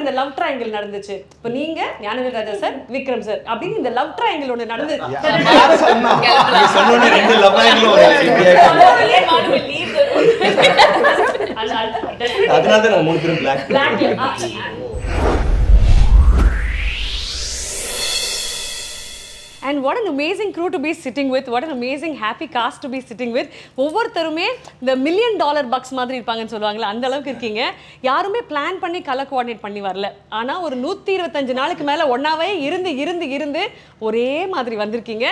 இந்த love triangle நடந்துச்சு. இப்போ நீங்க ஞானவேல் ராஜா சார், விக்ரம் சார் அப்படின்னு இந்த லவ் ட்ரையாங்கிள் ஒன்று நடந்து அதனால தான் 3 பேரும் black. And what an amazing crew to be sitting with. What an amazing happy cast to be sitting with. ஒவ்வொருத்தருமே இந்த $1 million bucks மாதிரி இருப்பாங்கன்னு சொல்லுவாங்கல்ல, அந்த அளவுக்கு இருக்கீங்க. யாருமே பிளான் பண்ணி கலர் கோஆர்டினேட் பண்ணி வரல. ஆனா ஒரு 125 நாளுக்கு மேல ஒன்னாவே இருந்து ஒரே மாதிரி வந்திருக்கீங்க.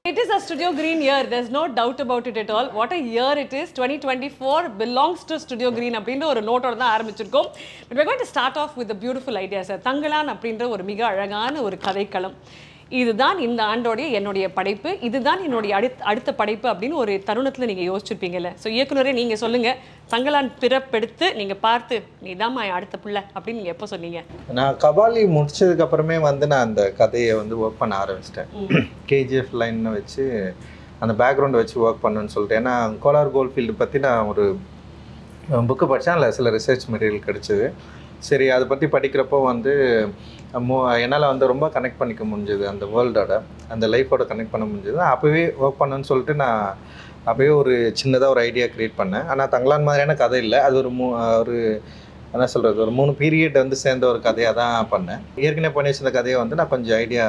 It is a Studio Green year. There's no doubt about it at all. What a year it is. 2024 belongs to Studio Green அப்படின்ற ஒரு நோட்டோட தான் ஆரம்பிச்சிருக்கோம். But we're going to start off with a beautiful idea, sir. Thangalaan அப்படின்ற ஒரு மிக அழகான ஒரு கதைக்களம். இதுதான் இந்த ஆண்டோடைய என்னுடைய படைப்பு, இதுதான் என்னுடைய அடுத்த படைப்பு அப்படின்னு ஒரு தருணத்தில் நீங்கள் யோசிச்சிருப்பீங்கல்ல. ஸோ இயக்குனரே நீங்கள் சொல்லுங்கள், தங்கலான் பிறப்பெடுத்து நீங்கள் பார்த்து நீதாம்மா அடுத்த பிள்ளை அப்படின்னு நீங்கள் எப்போ சொன்னீங்க? நான் கபாலி முடிச்சதுக்கு அப்புறமே வந்து நான் அந்த கதையை வந்து ஒர்க் பண்ண ஆரம்பிச்சிட்டேன். கேஜிஎஃப் லைன்னு வச்சு அந்த பேக்ரவுண்டை வச்சு ஒர்க் பண்ணுன்னு சொல்லிட்டு. ஏன்னா கோலார் கோல்ஃபீல்டு பற்றி நான் ஒரு புக்கு படித்தேன், அதில் சில ரிசர்ச் மெட்டீரியல் கிடச்சிது. சரி, அதை பற்றி படிக்கிறப்போ வந்து என்னால் வந்து ரொம்ப கனெக்ட் பண்ணிக்க முடிஞ்சது, அந்த வேர்ல்டோட அந்த லைஃபோட கனெக்ட் பண்ண முடிஞ்சது. அப்போவே ஒர்க் பண்ணணுன்னு சொல்லிட்டு நான் அப்போவே ஒரு சின்னதாக ஒரு ஐடியா க்ரியேட் பண்ணேன். ஆனால் தங்கலான் மாதிரியான கதை இல்லை, அது ஒரு என்ன சொல்கிறது, ஒரு 3 பீரியட் வந்து சேர்ந்த ஒரு கதையாக தான் பண்ணேன். ஏற்கனவே பண்ணி வச்சிருந்த கதையை வந்து நான் கொஞ்சம் ஐடியா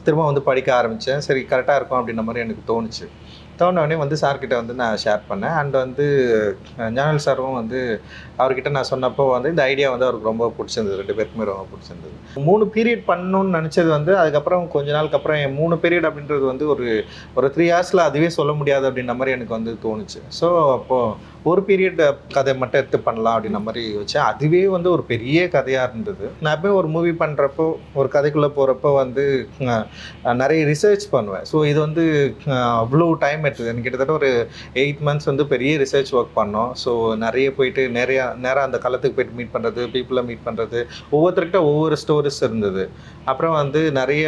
திரும்ப வந்து படிக்க ஆரம்பித்தேன். சரி, கரெக்டாக இருக்கும் அப்படின்ற மாதிரி எனக்கு தோணுச்சு. தோணுனே வந்து சார்கிட்ட வந்து நான் ஷேர் பண்ணேன். அண்ட் வந்து ஞானவேல் சாரும் வந்து அவர்கிட்ட நான் சொன்னப்போ வந்து இந்த ஐடியா வந்து அவருக்கு ரொம்ப பிடிச்சிருந்தது, 2 பேருக்குமே ரொம்ப பிடிச்சிருந்தது. 3 பீரியட் பண்ணணும்னு நினச்சது வந்து அதுக்கப்புறம் கொஞ்ச நாளுக்கு அப்புறம் 3 பீரியட் அப்படின்றது வந்து ஒரு 3 ஹவர்ஸில் அதுவே சொல்ல முடியாது அப்படின்ற மாதிரி எனக்கு வந்து தோணுச்சு. ஸோ அப்போது ஒரு பீரியட் கதை மட்டும் எடுத்து பண்ணலாம் அப்படின்ற மாதிரி வச்சேன். அதுவே வந்து ஒரு பெரிய கதையாக இருந்தது. நான் எப்போயும் ஒரு மூவி பண்ணுறப்போ ஒரு கதைக்குள்ளே போகிறப்போ வந்து நிறைய ரிசர்ச் பண்ணுவேன். ஸோ இது வந்து அவ்வளோ டைம் எடுத்தது. எனக்கு கிட்டத்தட்ட ஒரு 8 months வந்து பெரிய ரிசர்ச் ஒர்க் பண்ணோம். ஸோ நிறைய போயிட்டு நேராக அந்த களத்துக்கு போய்ட்டு மீட் பண்ணுறது, பீப்புளை மீட் பண்ணுறது, ஒவ்வொருத்தர்கிட்ட ஒவ்வொரு ஸ்டோரிஸ் இருந்தது. அப்புறம் வந்து நிறைய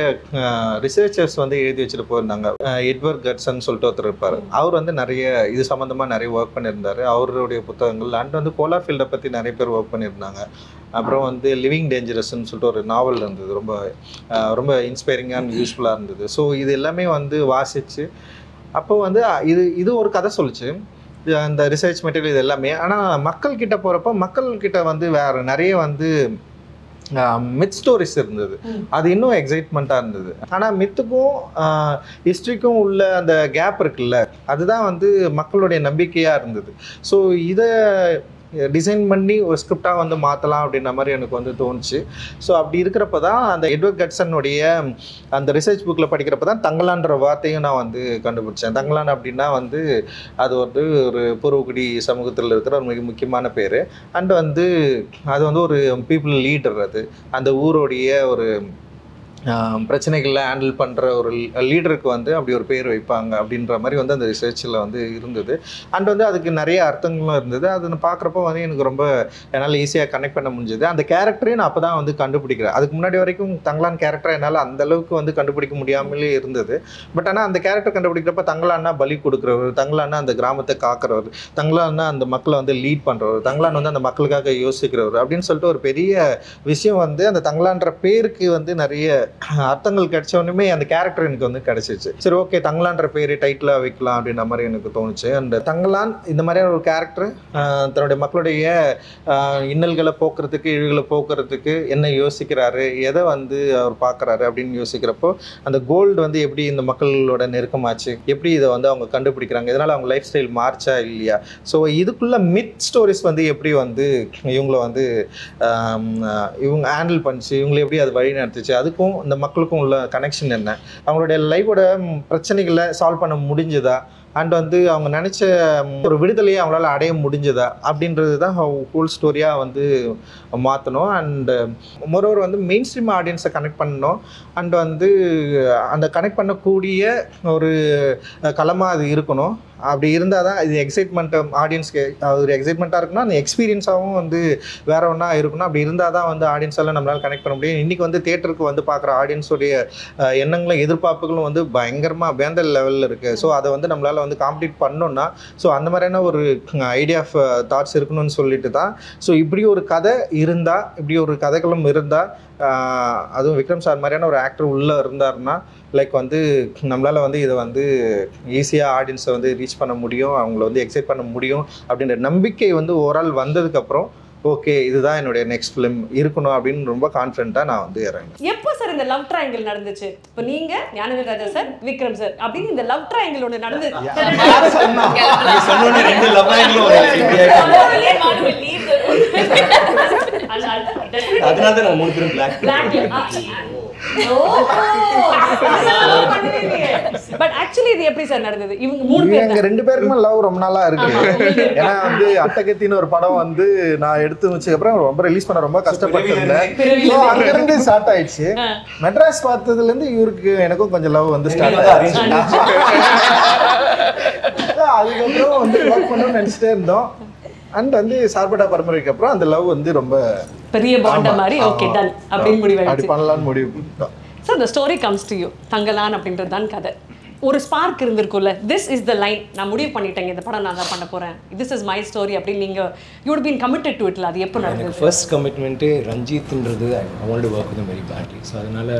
ரிசர்ச்சர்ஸ் வந்து எழுதி வச்சுட்டு போயிருந்தாங்க. எட்வர்ட் கட்சன் சொல்லிட்டு ஒருத்தர் இருப்பார். அவர் வந்து நிறைய இது சம்மந்தமாக நிறைய ஒர்க் பண்ணியிருந்தார். அவருடைய புத்தகங்கள் அண்ட் வந்து கோலார் ஃபீல்டை பற்றி நிறைய பேர் ஒர்க் பண்ணியிருந்தாங்க. அப்புறம் வந்து லிவிங் டேஞ்சரஸ்ன்னு சொல்லிட்டு ஒரு நாவல் இருந்தது, ரொம்ப இன்ஸ்பைரிங்காக அண்ட் யூஸ்ஃபுல்லாக இருந்தது. ஸோ இது எல்லாமே வந்து வாசித்து அப்போ வந்து இது ஒரு கதை சொல்லிச்சு, அந்த ரிசர்ச் மெட்டீரியல் இது எல்லாமே. ஆனால் மக்கள்கிட்ட போகிறப்போ மக்கள்கிட்ட வந்து வேறு நிறைய வந்து மித் ஸ்டோரிஸ் இருந்தது. அது இன்னும் எக்ஸைட்மெண்ட்டாக இருந்தது. ஆனால் மித்துக்கும் ஹிஸ்ட்ரிக்கும் உள்ள அந்த கேப் இருக்குல்ல, அதுதான் வந்து மக்களுடைய நம்பிக்கையாக இருந்தது. ஸோ இதை டிசைன் பண்ணி ஒரு ஸ்கிரிப்டாக வந்து மாற்றலாம் அப்படின்ற மாதிரி எனக்கு வந்து தோணுச்சு. ஸோ அப்படி இருக்கிறப்ப தான் அந்த எட்வர்ட் கட்சனுடைய அந்த ரிசர்ச் புக்கில் படிக்கிறப்ப தான் தங்கலான்ற வார்த்தையும் நான் வந்து கண்டுபிடிச்சேன். தங்கலான் அப்படின்னா வந்து அது வந்து ஒரு பூர்வகுடி சமூகத்தில் இருக்கிற ஒரு மிக முக்கியமான பேர். அண்ட் வந்து அது வந்து ஒரு பீப்புள் லீடர். அது அந்த ஊருடைய ஒரு பிரச்சனைகளை ஹேண்டில் பண்ணுற ஒரு லீடருக்கு வந்து அப்படி ஒரு பேர் வைப்பாங்க அப்படின்ற மாதிரி வந்து அந்த ரிசர்ச்சில் வந்து இருந்தது. அண்ட் வந்து அதுக்கு நிறைய அர்த்தங்களும் இருந்தது. அதை பார்க்குறப்போ வந்து எனக்கு ரொம்ப என்னால் ஈஸியாக கனெக்ட் பண்ண முடிஞ்சது. அந்த கேரக்டரையும் நான் அப்போ தான் வந்து கண்டுபிடிக்கிறேன். அதுக்கு முன்னாடி வரைக்கும் தங்கலான் கேரக்டரை என்னால் அந்தளவுக்கு வந்து கண்டுபிடிக்க முடியாமலே இருந்தது. பட் ஆனால் அந்த கேரக்டர் கண்டுபிடிக்கிறப்ப தங்கலான்னா பலி கொடுக்குறவர், தங்கலான்னா அந்த கிராமத்தை காக்கிறவர், தங்கலான்னா அந்த மக்களை வந்து லீட் பண்ணுறவர், தங்கலான் வந்து அந்த மக்களுக்காக யோசிக்கிறவர் அப்படின்னு சொல்லிட்டு ஒரு பெரிய விஷயம் வந்து அந்த தங்கலான்ற பேருக்கு வந்து நிறைய அர்த்தங்கள் கிடைச்சோன்னுமே அந்த கேரக்டர் எனக்கு வந்து கிடைச்சிச்சு. சரி, ஓகே, தங்கலான்ற பேர் டைட்டிலாக வைக்கலாம் அப்படின்ற மாதிரி எனக்கு தோணுச்சு. அந்த தங்கலான் இந்த மாதிரியான ஒரு கேரக்டர் தன்னுடைய மக்களுடைய இன்னல்களை போக்குறதுக்கு, இழிவுகளை போக்குறதுக்கு என்ன யோசிக்கிறாரு, எதை வந்து அவர் பார்க்குறாரு அப்படின்னு யோசிக்கிறப்போ அந்த கோல்டு வந்து எப்படி இந்த மக்களோட நெருக்கமாச்சு, எப்படி இதை வந்து அவங்க கண்டுபிடிக்கிறாங்க, இதனால் அவங்க லைஃப் ஸ்டைல் மார்ச்சா இல்லையா, ஸோ இதுக்குள்ள மித் ஸ்டோரிஸ் வந்து எப்படி வந்து இவங்களை வந்து இவங்க ஹேண்டில் பண்ணிச்சு, இவங்களை எப்படி அது வழி நடத்துச்சு, அதுக்கும் இந்த மக்களுக்கும் உள்ள கனெக்ஷன் என்ன, அவங்களுடைய லைஃபோட பிரச்சனைகளை சால்வ் பண்ண முடிஞ்சதா, அண்ட் வந்து அவங்க நினச்ச ஒரு விடுதலையை அவங்களால அடைய முடிஞ்சதா அப்படின்றது தான் ஹோல் ஸ்டோரியாக வந்து மாற்றணும். அண்டு மொரோவர் வந்து மெயின் ஸ்ட்ரீம் ஆடியன்ஸை கனெக்ட் பண்ணணும். அண்ட் வந்து அந்த கனெக்ட் பண்ணக்கூடிய ஒரு களமாக அது இருக்கணும். அப்படி இருந்தால் தான் இது எக்ஸைட்மெண்ட் ஆடியன்ஸ்க்கு ஒரு எக்ஸைட்மெண்ட்டாக இருக்குன்னா அந்த எக்ஸ்பீரியன்ஸாகவும் வந்து வேற ஒன்றா இருக்கணும். அப்படி இருந்தால் தான் வந்து ஆடியன்ஸால் நம்மளால் கனெக்ட் பண்ண முடியும். இன்றைக்கி வந்து தேட்டருக்கு வந்து பார்க்குற ஆடியன்ஸோடைய எண்ணங்களும் எதிர்பார்ப்புகளும் வந்து பயங்கரமாக வேந்த லெவலில் இருக்குது. ஸோ அதை வந்து நம்மளால் வந்து காம்ப்ளீட் பண்ணோன்னா ஸோ அந்த மாதிரியான ஒரு ஐடியா ஆஃப் தாட்ஸ் இருக்கணும்னு சொல்லிட்டு தான். ஸோ இப்படி ஒரு கதை இருந்தால், இப்படி ஒரு கதைகளும் இருந்தால், அதுவும் விக்ரம் சார் மாதிரியான ஒரு ஆக்டர் உள்ளே இருந்தாருன்னா லைக் வந்து நம்மளால் வந்து இதை வந்து ஈஸியாக ஆடியன்ஸை வந்து ரீச் பண்ண முடியும், அவங்கள வந்து எக்ஸைட் பண்ண முடியும் அப்படின்ற நம்பிக்கை வந்து ஓவரால் வந்ததுக்கப்புறம் ஓகே இதுதான் என்னுடைய நெக்ஸ்ட் ஃபிலிம் இருக்கணும் அப்படின்னு ரொம்ப கான்ஃபிடென்ட்டாக நான் வந்து இறங்கினேன். எப்போ சார் இந்த லவ் ட்ரையாங்கிள் நடந்துச்சு? இப்போ நீங்க ஞானவேல் ராஜா சார், விக்ரம் சார் அப்படின்னு இந்த லவ் ட்ரையாங்கிள் ஒன்று நடந்து சொன்னோன்னே 2 லவ் ஆங்கிளும் அதனால தான் நாங்கள் 3 பேரும் பிளாக். பட் ஆக்சுவலி இது எப்படி சார் நடந்தது? இவங்க 3 பேர் எங்க 2 பேருக்குமே லவ் ரொம்ப நாளா இருக்கு. ஏன்னா வந்து அட்டகத்தின்னு ஒரு படம் வந்து நான் எடுத்து வச்சதுக்கு அப்புறம் ரொம்ப ரிலீஸ் பண்ண ரொம்ப கஷ்டப்பட்டிருந்தேன். அங்கிருந்து ஸ்டார்ட் ஆயிடுச்சு. மெட்ராஸ் பார்த்ததுல இருந்து இவருக்கு எனக்கும் கொஞ்சம் லவ் வந்து ஸ்டார்ட் ஆயிடுச்சு. அதுக்கப்புறம் வந்து ஒர்க் பண்ணணும்னு நினைச்சிட்டே இருந்தோம். அண்ட் வந்து சார்பட்டா பரம்பரைக்கு அப்புறம் அந்த லவ் வந்து ரொம்ப பெரிய பாண்ட மாதிரி ஓகே டன் அப்படின்னு முடிவாயிடுச்சு. அப்படி பண்ணலாம்னு முடிவு பண்ணிட்டோம். Sir the story comes to you. Thangalaan அப்படின்றது தான் கதை. ஒரு ஸ்பார்க் இருந்திருக்கும்ல, திஸ் இஸ் த லைன், நான் முடிவு பண்ணிட்டேங்க இந்த படம் நான் தான் பண்ண போகிறேன், திஸ் இஸ் மை ஸ்டோரி அப்படின்னு நீங்கள் you would been committed to இட்ல. அது எப்போ நடந்தது? ஃபர்ஸ்ட் கமிட்மெண்ட்டு ரஞ்சித்ன்றது I want to work with very badly. So அதனால்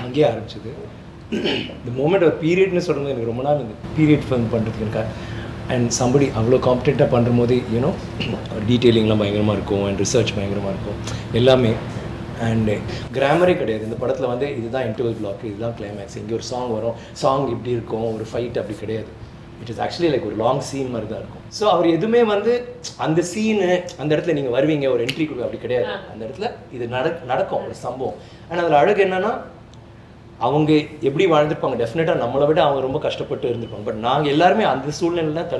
அங்கேயே ஆரம்பிச்சது. இந்த மூமெண்ட் ஒரு பீரியட்னு சொல்லும்போது எனக்கு ரொம்ப நாள் இந்த பீரியட் ஃபிலிம் பண்ணுறதுக்கு இருக்கா. அண்ட் சம்படி அவ்வளோ காம்படெண்ட்டாக பண்ணும்போது யூனோ டீட்டெயிலிங்லாம் பயங்கரமாக இருக்கும், அண்ட் ரிசர்ச் பயங்கரமாக இருக்கும் எல்லாமே. அண்டு கிராமரே கிடையாது இந்த படத்தில். வந்து இதுதான் இன்டர்வல் பிளாக், இதுதான் கிளைமேக்ஸ், இங்கே ஒரு சாங் வரும், சாங் இப்படி இருக்கும், ஒரு ஃபைட் அப்படி கிடையாது. இட் இஸ் ஆக்சுவலி லைக் ஒரு லாங் சீன் மாதிரி தான் இருக்கும். ஸோ அவர் எதுவுமே வந்து அந்த சீனு அந்த இடத்துல நீங்கள் வருவீங்க ஒரு என்ட்ரி கொடுக்க அப்படி கிடையாது. அந்த இடத்துல இது நடக்கும் ஒரு சம்பவம். ஆனால் அதில் அழகு என்னென்னா அவங்க எப்படி வாழ்ந்துருப்பாங்க, டெஃபினட்டாக நம்மளை விட அவங்க ரொம்ப கஷ்டப்பட்டு இருந்திருப்பாங்க. பட் நாங்கள் எல்லாருமே அந்த சூழ்நிலை தான்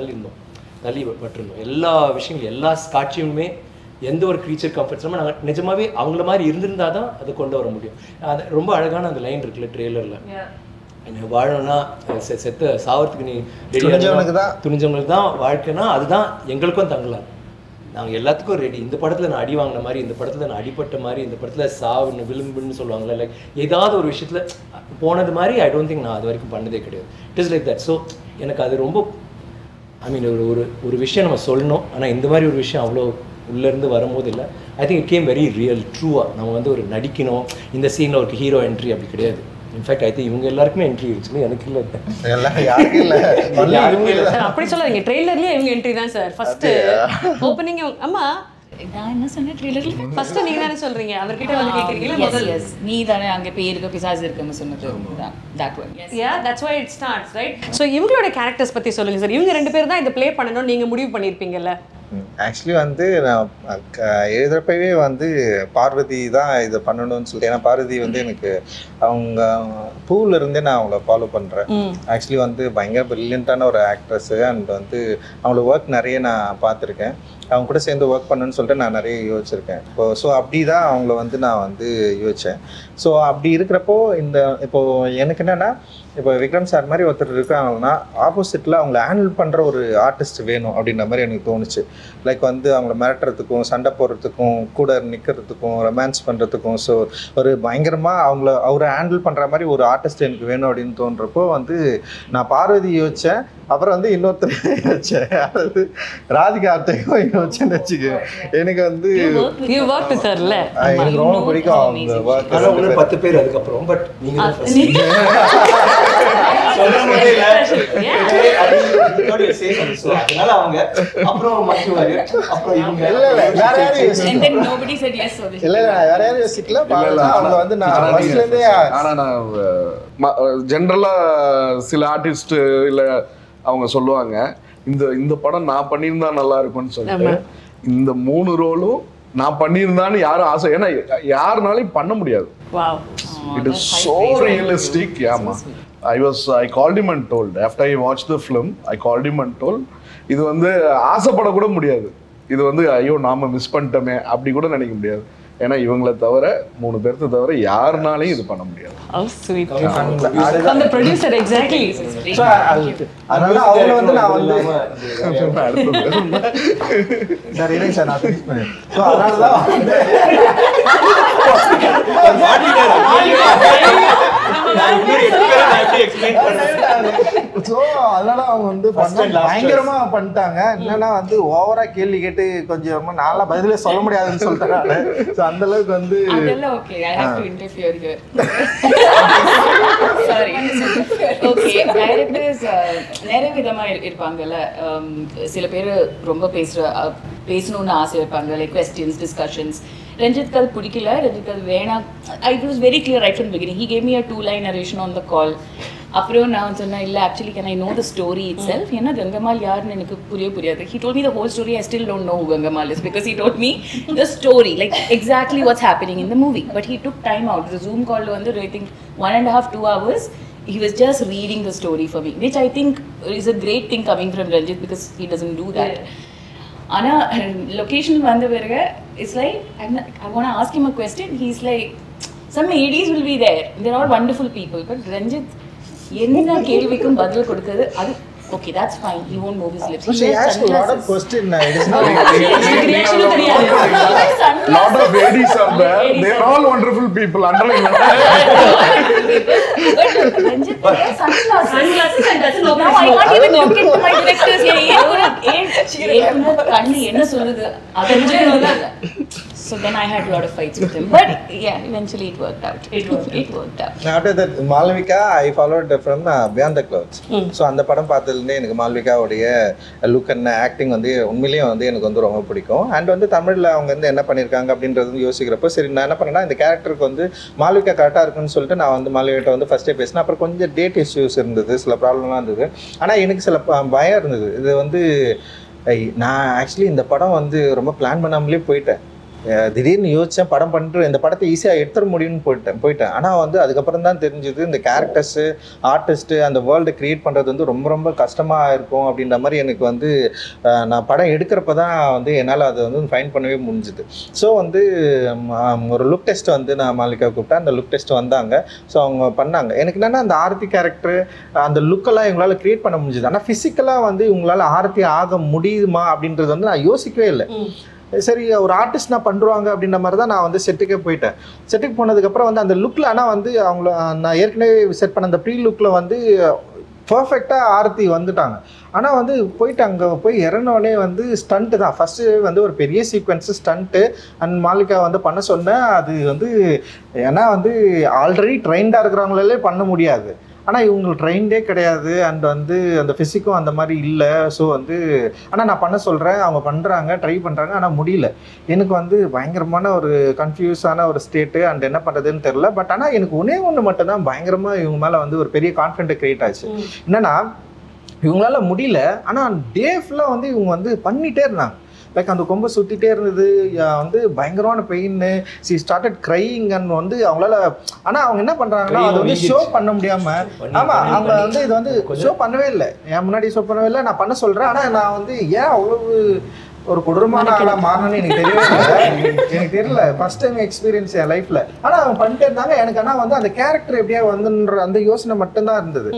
தள்ளிப்பட்டிருந்தோம். எல்லா விஷயங்களும் எல்லா காட்சியுமே எந்த ஒரு க்ரீச்சர் கம்ஃபர்ட்ஸுமே நாங்கள் நிஜமாகவே அவங்கள மாதிரி இருந்திருந்தால் தான் அதை கொண்டு வர முடியும். அது ரொம்ப அழகான அந்த லைன் இருக்குல்ல ட்ரெய்லரில், என்ன வாழணும்னா செத்த சாவறதுக்கு நீ துணிஞ்சவங்களுக்கு தான் வாழ்க்கைனா அதுதான் எங்களுக்கும் தங்கலாம். நாங்கள் எல்லாத்துக்கும் ரெடி. இந்த படத்தில் நான் அடி வாங்கின மாதிரி, இந்த படத்தில் நான் அடிப்பட்ட மாதிரி, இந்த படத்தில் சாவுன்னு விளிம்புன்னு சொல்லுவாங்கள்ல, லைக் ஏதாவது ஒரு விஷயத்தில் போனது மாதிரி ஐ டோன்ட் திங்க் நான் அது வரைக்கும் பண்ணதே கிடையாது. It is like that. So எனக்கு அது ரொம்ப ஐ மீன் ஒரு விஷயம் நம்ம சொல்லணும், ஆனால் இந்த மாதிரி ஒரு விஷயம் அவ்வளோ உள்ளேருந்து வரும்போது இல்லை. I think it came very real ட்ரூவாக. நம்ம வந்து ஒரு நடிக்கணும், இந்த சீனில் ஒரு ஹீரோ என்ட்ரி அப்படி கிடையாது. இன்ஃபேக்ட் ஐ திங்க் இவங்க எல்லாருக்குமே என்ட்ரி இருந்துச்சு, எனக்கு இல்லை. அப்படி சொல்லாதீங்க, ட்ரெய்லர்லேயே இவங்க என்ட்ரி தான் சார். ஃபர்ஸ்ட் ஓப்பனிங் அம்மா நான் என்ன சொன்னேன் ட்ரெய்லர்ல? ஃபர்ஸ்ட் நீங்க தானே சொல்றீங்க, அவர்கிட்ட வந்து கேக்குறீங்க முதல்ல. எஸ் நீ தானே அங்க பேய் இருக்க பிசாசு இருக்குன்னு சொன்னது. that one. Yeah, that's why it starts, right? So இவங்களோட கேரக்டர்ஸ் பத்தி சொல்லுங்க சார். இவங்க 2 பேர் தான் இத ப்ளே பண்ணனும் நீங்க முடிவு பண்ணிருப்பீங்கல்ல? ஆக்சுவலி வந்து நான் எழுதுறப்பவே வந்து பார்வதி தான் இதை பண்ணணும்னு சொல்லிட்டு, ஏன்னா பார்வதி வந்து எனக்கு அவங்க பூவில் இருந்தே நான் அவங்கள ஃபாலோ பண்ணுறேன். ஆக்சுவலி வந்து பயங்கர ப்ரில்லியண்ட்டான ஒரு ஆக்ட்ரஸ்ஸு. அண்ட் வந்து அவங்களோட ஒர்க் நிறைய நான் பார்த்துருக்கேன். அவங்க கூட சேர்ந்து ஒர்க் பண்ணணும்னு சொல்லிட்டு நான் நிறைய யோசிச்சிருக்கேன். ஸோ அப்படி தான் அவங்கள வந்து நான் வந்து யோசித்தேன். ஸோ அப்படி இருக்கிறப்போ இப்போது எனக்கு என்னென்னா, இப்போ விக்ரம் சார் மாதிரி ஒருத்தர் இருக்காங்கன்னா ஆப்போசிட்டில் அவங்கள ஹேண்டில் பண்ணுற ஒரு ஆர்டிஸ்ட் வேணும் அப்படின்ற மாதிரி எனக்கு தோணுச்சு. லைக் வந்து அவங்கள மிரட்டுறதுக்கும், சண்டை போடுறதுக்கும், கூட நிற்கிறதுக்கும், ரொமான்ஸ் பண்ணுறதுக்கும், ஸோ ஒரு பயங்கரமாக அவரை ஹேண்டில் பண்ணுற மாதிரி ஒரு ஆர்டிஸ்ட் எனக்கு வேணும் அப்படின்னு தோன்றப்போ வந்து நான் பார்வதி யோசித்தேன். அப்புறம் வந்து இன்னொருத்தர் யோசித்தேன், அதாவது ராதிகா ஆப்தேவும் யோசிச்சேன்னு வச்சுக்கேன். எனக்கு வந்து எனக்கு ரொம்ப பிடிக்கும் அவங்க ஒர்க். 10 பேர் அதுக்கப்புறம். பட் நீங்கள் ஜென்ரலா சில ஆர்டிஸ்ட் இல்ல அவங்க சொல்லுவாங்க இந்த படம் நான் பண்ணியிருந்தா நல்லா இருக்கும்னு சொல்லிட்டு. இந்த 3 ரோலும் நான் பண்ணியிருந்தான்னு யாரும் ஆசை, ஏன்னா யாருனாலையும் பண்ண முடியாது. It is so realistic. I called him and told, after I watched the film, I called him and told, இது வந்து ஆசைப்பட கூட முடியாது, இது வந்து ஐயோ நாம மிஸ் பண்ணிட்டோமே அப்படி கூட நினைக்க முடியாது. ஏன்னா இவங்களை தவிர 3 பேர்த்த தவிர யாருனாலையும் இது பண்ண முடியாது. How sweet. அதுதான் அந்த ப்ரொடியூசர் எக்ஸாக்ட்லி. So, அதனால அவங்க வந்து நான் வந்து சார் இல்லை சார் நான் ஃபினிஷ் பண்ணேன். ஸோ அதனால தான் வந்து ஸோ அதனால அவங்க வந்து பயங்கரமா பண்ணிட்டாங்க. என்னன்னா வந்து ஓவரா கேள்வி கேட்டு கொஞ்சம் நான்லாம் பதிலே சொல்ல முடியாதுன்னு சொல்லிட்டாங்க. ஸோ அந்த அளவுக்கு வந்து அதெல்லாம் okay. I have to interfere here. Sorry. Okay, directors நிறைய விதமா இருப்பாங்கல்ல. சில பேர் ரொம்ப பேசணும்னு ஆசை இருப்பாங்க, லைக் questions, discussions. ரஞ்சித் அது பிடிக்கல, ரஞ்சித் அது வேணாம். It was very clear right from the beginning. He gave me a 2-line narration on the call. அப்புறம் நான் சொன்னேன் இல்லை actually can I know the story it self. ஏன்னா கங்கம்மாள் யாருன்னு எனக்கு புரியாது. He told me the whole story. I still don't know who Gangamal is because he told me the story, like exactly what's happening in the movie. But he took time out. The Zoom call வந்து I think 1.5-2 hours. He was just reading the story for me, which I think is a great thing coming from Ranjit because he doesn't do that. Ana location vanda verga it's like I want to ask him a question. He's like some ADs will be there. They're all wonderful people, but Ranjit என்ன கேள்விக்கும் பதில் கொடுக்குது அது okay, that's fine. He won't move his lips. She asked a lot of questions. It is not reaction தெரியாது. Lot of ladies are there. They are all wonderful people. Underline. Ranjit sunglasses and doesn't open. Now I can't even look into my directors. கண்ணு என்ன சொல்லுது அது. So then I had a lot of fights with him, but yeah, eventually it worked out. It worked out. After that, Malvika, I followed from Beyond the Clouds. So அந்த படம் பார்த்ததுலேருந்தே எனக்கு மால்விகாவுடைய look and acting வந்து உண்மையிலேயே வந்து எனக்கு வந்து ரொம்ப பிடிக்கும். அண்ட் வந்து தமிழில் அவங்க வந்து என்ன பண்ணியிருக்காங்க அப்படின்றது யோசிக்கிறப்போ சரி நான் என்ன பண்ணேன்னா இந்த கேரக்டருக்கு வந்து மால்விகா கரெக்டாக இருக்குன்னு சொல்லிட்டு நான் வந்து மால்விகிட்ட வந்து ஃபஸ்ட்டே பேசினேன். அப்புறம் கொஞ்சம் டேட் இஷ்யூஸ் இருந்தது, சில ப்ராப்ளம்லாம் இருந்தது. ஆனால் எனக்கு சில பயம் இருந்தது. இது வந்து நான் ஆக்சுவலி இந்த படம் வந்து ரொம்ப பிளான் பண்ணாமலே போயிட்டேன். திடீர்னு யோசித்தேன் படம் பண்ணிட்டு இந்த படத்தை ஈஸியாக எடுத்துட முடியும்னு போயிட்டேன். ஆனால் வந்து அதுக்கப்புறம் தான் தெரிஞ்சுது இந்த கேரக்டர்ஸு ஆர்டிஸ்ட்டு அந்த வேர்ல்டு க்ரியேட் பண்ணுறது வந்து ரொம்ப ரொம்ப கஷ்டமாக இருக்கும் அப்படின்ற மாதிரி எனக்கு வந்து நான் படம் எடுக்கிறப்ப தான் வந்து என்னால் அதை வந்து ஃபைன் பண்ணவே முடிஞ்சுது. ஸோ வந்து ஒரு லுக் டெஸ்ட் வந்து நான் மாலிகா கூப்பிட்டேன். அந்த லுக் டெஸ்ட் வந்தாங்க. ஸோ அவங்க பண்ணாங்க. எனக்கு என்னென்னா அந்த ஆர்த்தி கேரக்டரு அந்த லுக்கெல்லாம் இவங்களால் க்ரியேட் பண்ண முடிஞ்சுது. ஆனால் ஃபிசிக்கலாக வந்து இவங்களால் ஆர்த்தி ஆக முடியுமா அப்படின்றது வந்து நான் யோசிக்கவே இல்லை. சரி ஒரு ஆர்டிஸ்ட் நான் பண்ணுறாங்க அப்படின்ற மாதிரி தான் நான் வந்து செட்டுக்கே போயிட்டேன். செட்டுக்கு போனதுக்கப்புறம் வந்து அந்த லுக்கில் ஆனால் வந்து அவங்கள நான் ஏற்கனவே செட் பண்ண அந்த ப்ரீ லுக்கில் வந்து பர்ஃபெக்டாக ஆர்த்தி வந்துட்டாங்க. ஆனால் வந்து போயிட்டு அங்கே போய் இறங்கினோடனே வந்து ஸ்டண்ட்டு தான் ஃபஸ்ட்டு வந்து ஒரு பெரிய சீக்வன்ஸு ஸ்டண்ட்டு அண்ட் மாலிகா வந்து பண்ண சொன்னேன். அது வந்து ஏன்னா வந்து ஆல்ரெடி ட்ரெயின்டாக இருக்கிறவங்களே பண்ண முடியாது. ஆனால் இவங்க ட்ரெயின்டே கிடையாது. அண்ட் வந்து அந்த ஃபிசிக்கும் அந்த மாதிரி இல்லை. ஸோ வந்து ஆனால் நான் பண்ண சொல்கிறேன், அவங்க பண்ணுறாங்க, ட்ரை பண்ணுறாங்க, ஆனால் முடியல. எனக்கு வந்து பயங்கரமான ஒரு கன்ஃபியூஸான ஒரு ஸ்டேட்டு அண்ட் என்ன பண்ணுறதுன்னு தெரில. பட் ஆனால் எனக்கு ஒன்று மட்டும்தான் பயங்கரமாக இவங்க மேலே வந்து ஒரு பெரிய கான்ஃபிடென்ட் க்ரியேட் ஆச்சு. என்னென்னா இவங்களால முடியல, ஆனால் டே ஃபுல்லாக வந்து இவங்க வந்து பண்ணிகிட்டே இருந்தாங்க. லைக் அந்த கொம்பை சுற்றிட்டே இருந்தது, வந்து பயங்கரமான pain. C started crying and வந்து அவங்களால ஆனால் அவங்க என்ன பண்ணுறாங்கன்னா அது வந்து ஷோ பண்ண முடியாமல். ஆமாம், அவங்க வந்து இது வந்து ஷோ பண்ணவே இல்லை, என் முன்னாடி ஷோ பண்ணவே இல்லை. நான் பண்ண சொல்கிறேன். ஆனால் நான் வந்து ஏன் அவ்வளவு ஒரு கொடூரமான ஆளாக மாறணும்னு எனக்கு தெரியவே இல்லை. எனக்கு தெரியல, ஃபர்ஸ்ட் டைம் எக்ஸ்பீரியன்ஸ் என் லைஃப்பில். ஆனால் அவங்க பண்ணிட்டே இருந்தாங்க. எனக்கு ஆனால் வந்து அந்த கேரக்டர் எப்படியா வந்துன்ற அந்த யோசனை மட்டும்தான் இருந்தது.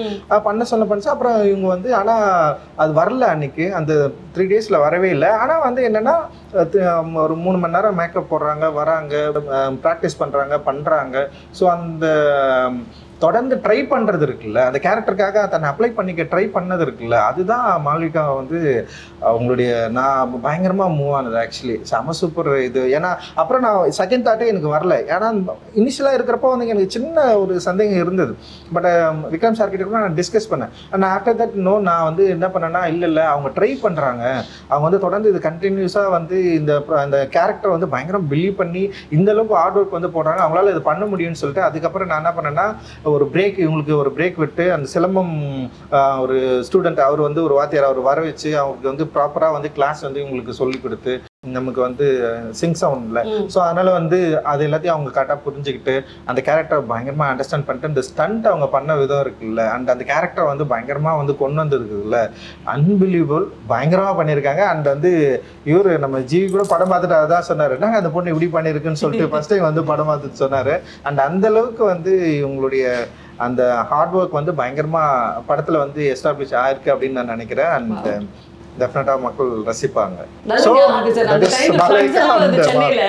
பண்ண பண்ணிச்சு. அப்புறம் இவங்க வந்து ஆனால் அது வரல அன்னைக்கு, அந்த 3 days வரவே இல்லை. ஆனால் வந்து என்னென்னா ஒரு 3 மணி நேரம் மேக்கப் போடுறாங்க, வராங்க, ப்ராக்டிஸ் பண்ணுறாங்க. ஸோ அந்த தொடர்ந்து ட்ரை பண்ணுறது இருக்குல்ல, அந்த கேரக்டருக்காக தன்னை அப்ளை பண்ணிக்க ட்ரை பண்ணது இருக்குல்ல, அதுதான் மால்விகா வந்து அவங்களுடைய நான் பயங்கரமாக மூவ் ஆனது. ஆக்சுவலி செம சூப்பர் இது. ஏன்னா அப்புறம் நான் செகண்ட் தாட்டே எனக்கு வரல. ஏன்னா இனிஷியலாக இருக்கிறப்போ வந்து எனக்கு சின்ன ஒரு சந்தேகம் இருந்தது. பட் விக்ரம் சார் கிட்ட கூட நான் டிஸ்கஸ் பண்ணேன். ஆனால் ஆஃப்டர் தட் நான் வந்து என்ன பண்ணேன்னா இல்லை அவங்க ட்ரை பண்ணுறாங்க, அவங்க வந்து தொடர்ந்து இது கண்டினியூஸாக வந்து இந்த கேரக்டர் வந்து பயங்கரம் பிலீவ் பண்ணி இந்தளவுக்கு ஹார்ட் ஒர்க் வந்து போடுறாங்க, அவங்களால இது பண்ண முடியும்னு சொல்லிட்டு அதுக்கப்புறம் நான் என்ன பண்ணேன்னா ஒரு பிரேக், இவங்களுக்கு ஒரு பிரேக் விட்டு அந்த சிலம்பம் ஒரு ஸ்டூடெண்ட் அவர் வந்து ஒரு வாத்தியார் அவர் வர வச்சு அவங்களுக்கு வந்து ப்ராப்பராக வந்து கிளாஸ் வந்து இவங்களுக்கு சொல்லி கொடுத்து நமக்கு வந்து சிங் சவுண்ட்ல. ஸோ அதனால வந்து அது எல்லாத்தையும் அவங்க கரெக்டாக புரிஞ்சுக்கிட்டு அந்த கேரக்டர் பயங்கரமாக அண்டர்ஸ்டாண்ட் பண்ணிட்டு இந்த ஸ்டண்ட் அவங்க பண்ண விதம் இருக்குல்ல, அண்ட் அந்த கேரக்டர் வந்து பயங்கரமாக வந்து கொண்டு வந்துருக்குதுல்ல, அன்பிலீவபிள் பயங்கரமாக பண்ணியிருக்காங்க. அண்ட் வந்து இவர் நம்ம ஜிவி கூட படம் பார்த்துட்டு அதான் சொன்னார், நாங்கள் அந்த பொண்ணு இப்படி பண்ணியிருக்குன்னு சொல்லிட்டு ஃபர்ஸ்ட் டைம் வந்து படம் பார்த்துட்டு சொன்னார். அண்ட் அந்த அளவுக்கு வந்து இவங்களுடைய அந்த ஹார்ட் ஒர்க் வந்து பயங்கரமாக படத்தில் வந்து எஸ்டாப்ளிஷ் ஆயிருக்கு அப்படின்னு நான் நினைக்கிறேன். அண்ட் டெஃபினட்டா மக்கள் ரசிப்பாங்க. சென்னையில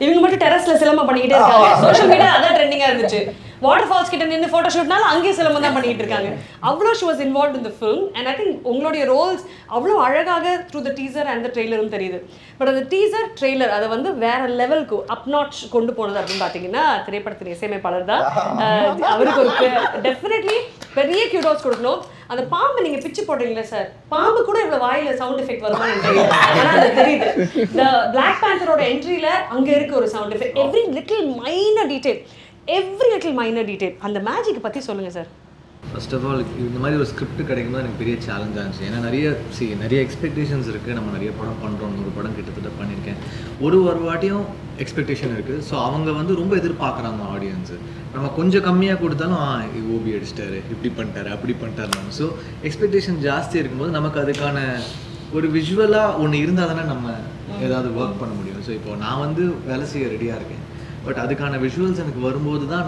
இவங்க மட்டும் டெரஸ்ல சிலம்பம் பண்ணிக்கிட்டே இருக்காங்க. சோஷியல் மீடியா அதான் ட்ரெண்டிங்கா இருந்துச்சு. வாட்டர் ஃபால்ஸ் கிட்ட நின்று போட்டோ ஷூட்னால அங்கேயே சிலம்பம் தான் பண்ணிட்டு இருக்காங்க. அவ்வளோ she was involve in the film. And I think உங்களுடைய ரோல்ஸ் அவ்வளோ அழகாக through the teaser and the ட்ரெய்லரும் தெரியுது. பட் அந்த டீசர் ட்ரெய்லர் அதை வந்து வேற லெவலுக்கு அப் நாட்ச் கொண்டு போனது அப்படின்னு பார்த்தீங்கன்னா திரைப்படத்தின் இசையமைப்பாளர் தான். அவருக்கு ஒரு டெஃபினெட்லி பெரிய கியூடோஸ் கொடுக்கணும். அந்த பாம்பு நீங்க பிச்சு போடுறீங்களா சார், பாம்பு கூட இவ்வளவு வாயில சவுண்ட் எஃபெக்ட் வருமா தெரியல, ஆனா அது தெரியுது. இந்த பிளாக் பேந்தரோட என்ட்ரியில அங்க இருக்கு ஒரு sound effect. Every little minor detail அந்த மேஜிக் பத்தி சொல்லுங்க சார். ஃபர்ஸ்ட் ஆஃப் ஆல் இந்த மாதிரி ஒரு ஸ்கிரிப்ட் கிடைக்கும்போது எனக்கு பெரிய சேலஞ்சாக இருந்துச்சு. ஏன்னா நிறைய எக்ஸ்பெக்டேஷன்ஸ் இருக்குது. நம்ம நிறைய படம் பண்ணுறோம், ஒரு படம் கிட்டத்தட்ட பண்ணியிருக்கேன். ஒரு வாட்டியும் எக்ஸ்பெக்டேஷன் இருக்குது. ஸோ அவங்க வந்து ரொம்ப எதிர்பார்க்குறாங்க ஆடியன்ஸு. நம்ம கொஞ்சம் கம்மியாக கொடுத்தாலும் ஓபி அடிச்சிட்டாரு, இப்படி பண்ணிட்டாரு, அப்படி பண்ணிட்டாரு. ஸோ எக்ஸ்பெக்டேஷன் ஜாஸ்தி இருக்கும்போது நமக்கு அதுக்கான ஒரு விஷுவலாக ஒன்று இருந்தால் தானே நம்ம ஏதாவது ஒர்க் பண்ண முடியும். ஸோ இப்போ நான் வந்து வேலை செய்ய ரெடியாக இருக்கேன். பட் அதுக்கான விஷுவல்ஸ் எனக்கு வரும்போது தான்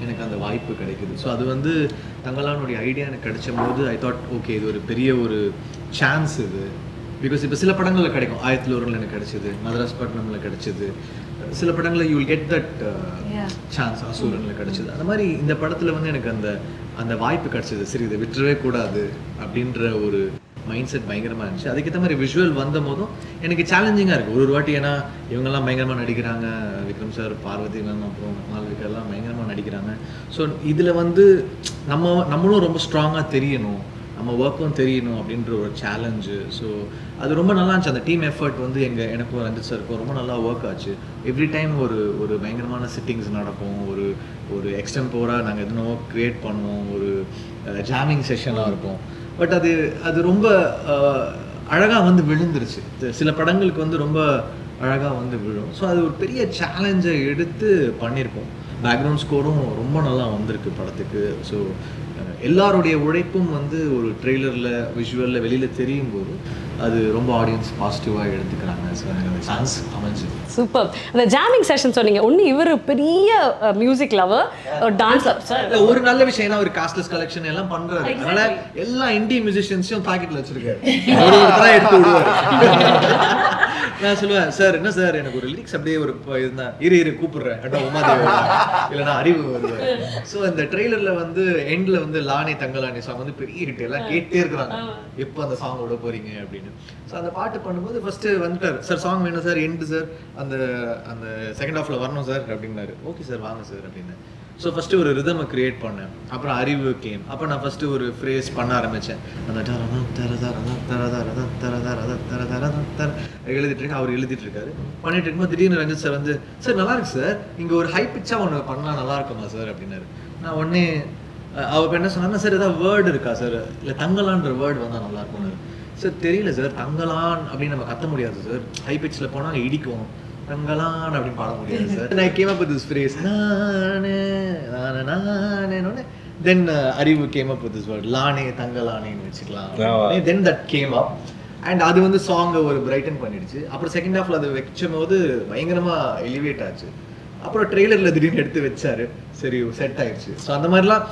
எனக்கு அந்த வாய்ப்பு கிடைக்குது. ஸோ அது வந்து தங்களானுடைய ஐடியா எனக்கு கிடைச்சும் போது ஐ தாட் ஓகே இது ஒரு பெரிய ஒரு சான்ஸ் இது. பிகாஸ் இப்போ சில படங்களில் கிடைக்கும், 1001 எனக்கு கிடைச்சிது, மதராஸ் பட்டினமில் கிடைச்சிது, சில படங்களில் you will get that chance, அசூரனில் கிடைச்சிது. அந்த மாதிரி இந்த படத்தில் வந்து எனக்கு அந்த வாய்ப்பு கிடைச்சிது. சரி இதை விட்டுறவே கூடாது அப்படின்ற ஒரு மைண்ட் செட் பயங்கரமாக இருந்துச்சு. அதுக்கேற்ற மாதிரி விஷுவல் வந்த போதும் எனக்கு சேலஞ்சிங்காக இருக்குது ஒரு வாட்டி. ஏன்னா இவங்கெல்லாம் பயங்கரமாக நடிக்கிறாங்க, விக்ரம் சார், பார்வதி மேம், அப்புறம் மால்விகா எல்லாம் பயங்கரமாக நடிக்கிறாங்க. ஸோ இதில் வந்து நம்மளும் ரொம்ப ஸ்ட்ராங்காக தெரியணும், நம்ம ஒர்க்கும் தெரியணும் அப்படின்ற ஒரு சேலஞ்சு. ஸோ அது ரொம்ப நல்லா இருந்துச்சு. அந்த டீம் எஃபர்ட் வந்து எனக்கும் ரஞ்சித் சாருக்கும் ரொம்ப நல்லா ஒர்க் ஆச்சு. எவ்ரி டைம் ஒரு பயங்கரமான சிட்டிங்ஸ் நடக்கும், ஒரு எக்ஸ்டெம்போராக நாங்கள் எதுனோ க்ரியேட் பண்ணுவோம், ஒரு ஜாமிங் செஷனாக இருக்கும். பட் அது ரொம்ப அழகாக வந்து விழுந்துருச்சு. சில படங்களுக்கு வந்து ரொம்ப அழகாக வந்து விழும். ஸோ அது ஒரு பெரிய சேலஞ்சை எடுத்து பண்ணியிருக்கோம். பேக்ரவுண்ட் ஸ்கோரும் ரொம்ப நல்லா வந்திருக்கு படத்துக்கு. ஸோ எல்லாருடைய உழைப்பும் வந்து ஒரு ட்ரெய்லரில் விஷுவலில் வெளியில் தெரியும் போது அது ரொம்ப ஆடியன்ஸ் பாசிட்டிவாக எடுத்துக்கிறாங்க. ஸோ எனக்கு அந்த சான்ஸ் அமைஞ்சு சூப்பர். அந்த ஜாமிங் செஷன் சொன்னீங்க, ஒன்று இவர் பெரிய மியூசிக் லவர், டான்ஸ் லவர். ஒரு நல்ல விஷயம் ஏன்னா ஒரு காஸ்ட்லெஸ் கலெக்ஷன் எல்லாம் பண்றாரு. அதனால எல்லா இந்திய மியூசிஷியன்ஸையும் பாக்கெட்ல வச்சிருக்காரு, எடுத்து விடுவாரு. நான் சொல்லுவேன், சார் என்ன சார் எனக்கு ஒரு லிரிக்ஸ் அப்படியே ஒரு இருந்தா இரு கூப்பிடுறேன் உமாதேவி இல்லைன்னா அறிவு வருவார். ஸோ இந்த ட்ரெய்லர்ல வந்து எண்ட்ல வந்து லானே தங்கலானே சாங் வந்து பெரிய ஹிட், எல்லாம் கேட்டே இருக்கிறாங்க எப்போ அந்த சாங் விட போறீங்க அப்படின்னு. ஸோ அந்த பாட்டு பண்ணும்போது ஃபர்ஸ்ட் வந்துட்டார், சார் சாங் வேணும் சார், எண்டு சார் அந்த செகண்ட் ஹாஃப்ல வரணும் சார் அப்படின்னாரு. ஓகே சார் வாங்க சார் அப்படின்னு. ஸோ ஃபஸ்ட்டு ஒரு ரிதமை க்ரியேட் பண்ணேன். அப்புறம் அறிவு கேம். அப்போ நான் ஃபஸ்ட்டு ஒரு ஃப்ரேஸ் பண்ண ஆரம்பித்தேன். அந்த எழுதிட்டுருக்கேன், அவர் எழுதிட்டுருக்காரு. பண்ணிட்டு இருக்கும்போது திடீர்னு ரஞ்சித் சார் வந்து, சார் நல்லா இருக்கு சார், இங்கே ஒரு ஹை பிச்சாக ஒன்று பண்ணலாம் நல்லா இருக்குமா சார் அப்படின்னாரு. நான் உடனே அவர் என்ன சொன்னார்னா, சார் ஏதாவது வேர்டு இருக்கா சார், இல்லை தங்கலான்ற வேர்டு வந்தால் நல்லா இருக்கும்னாரு. சார் தெரியல சார், தங்கலான் அப்படின்னு நம்ம கத்த முடியாது சார், ஹை பிச்சில் போனால் இடிக்கும், தங்கலான் அப்படின்னு பாட முடியாது sir. I came up with this phrase, then அறிவு came up with this word, லானே தங்கலானேன்னு வச்சுக்கலாம். Then that came up and அது வந்து சாங்கை ஒரு பிரைட்டன் பண்ணிடுச்சு. அப்புறம் செகண்ட் ஹாஃப்ல அதை வச்சும் போது பயங்கரமா எலிவேட் ஆச்சு. அப்புறம் ட்ரெய்லர்ல திடீர்னு எடுத்து வச்சாரு, சரி செட் ஆயிடுச்சு. ஸோ அந்த மாதிரிலாம்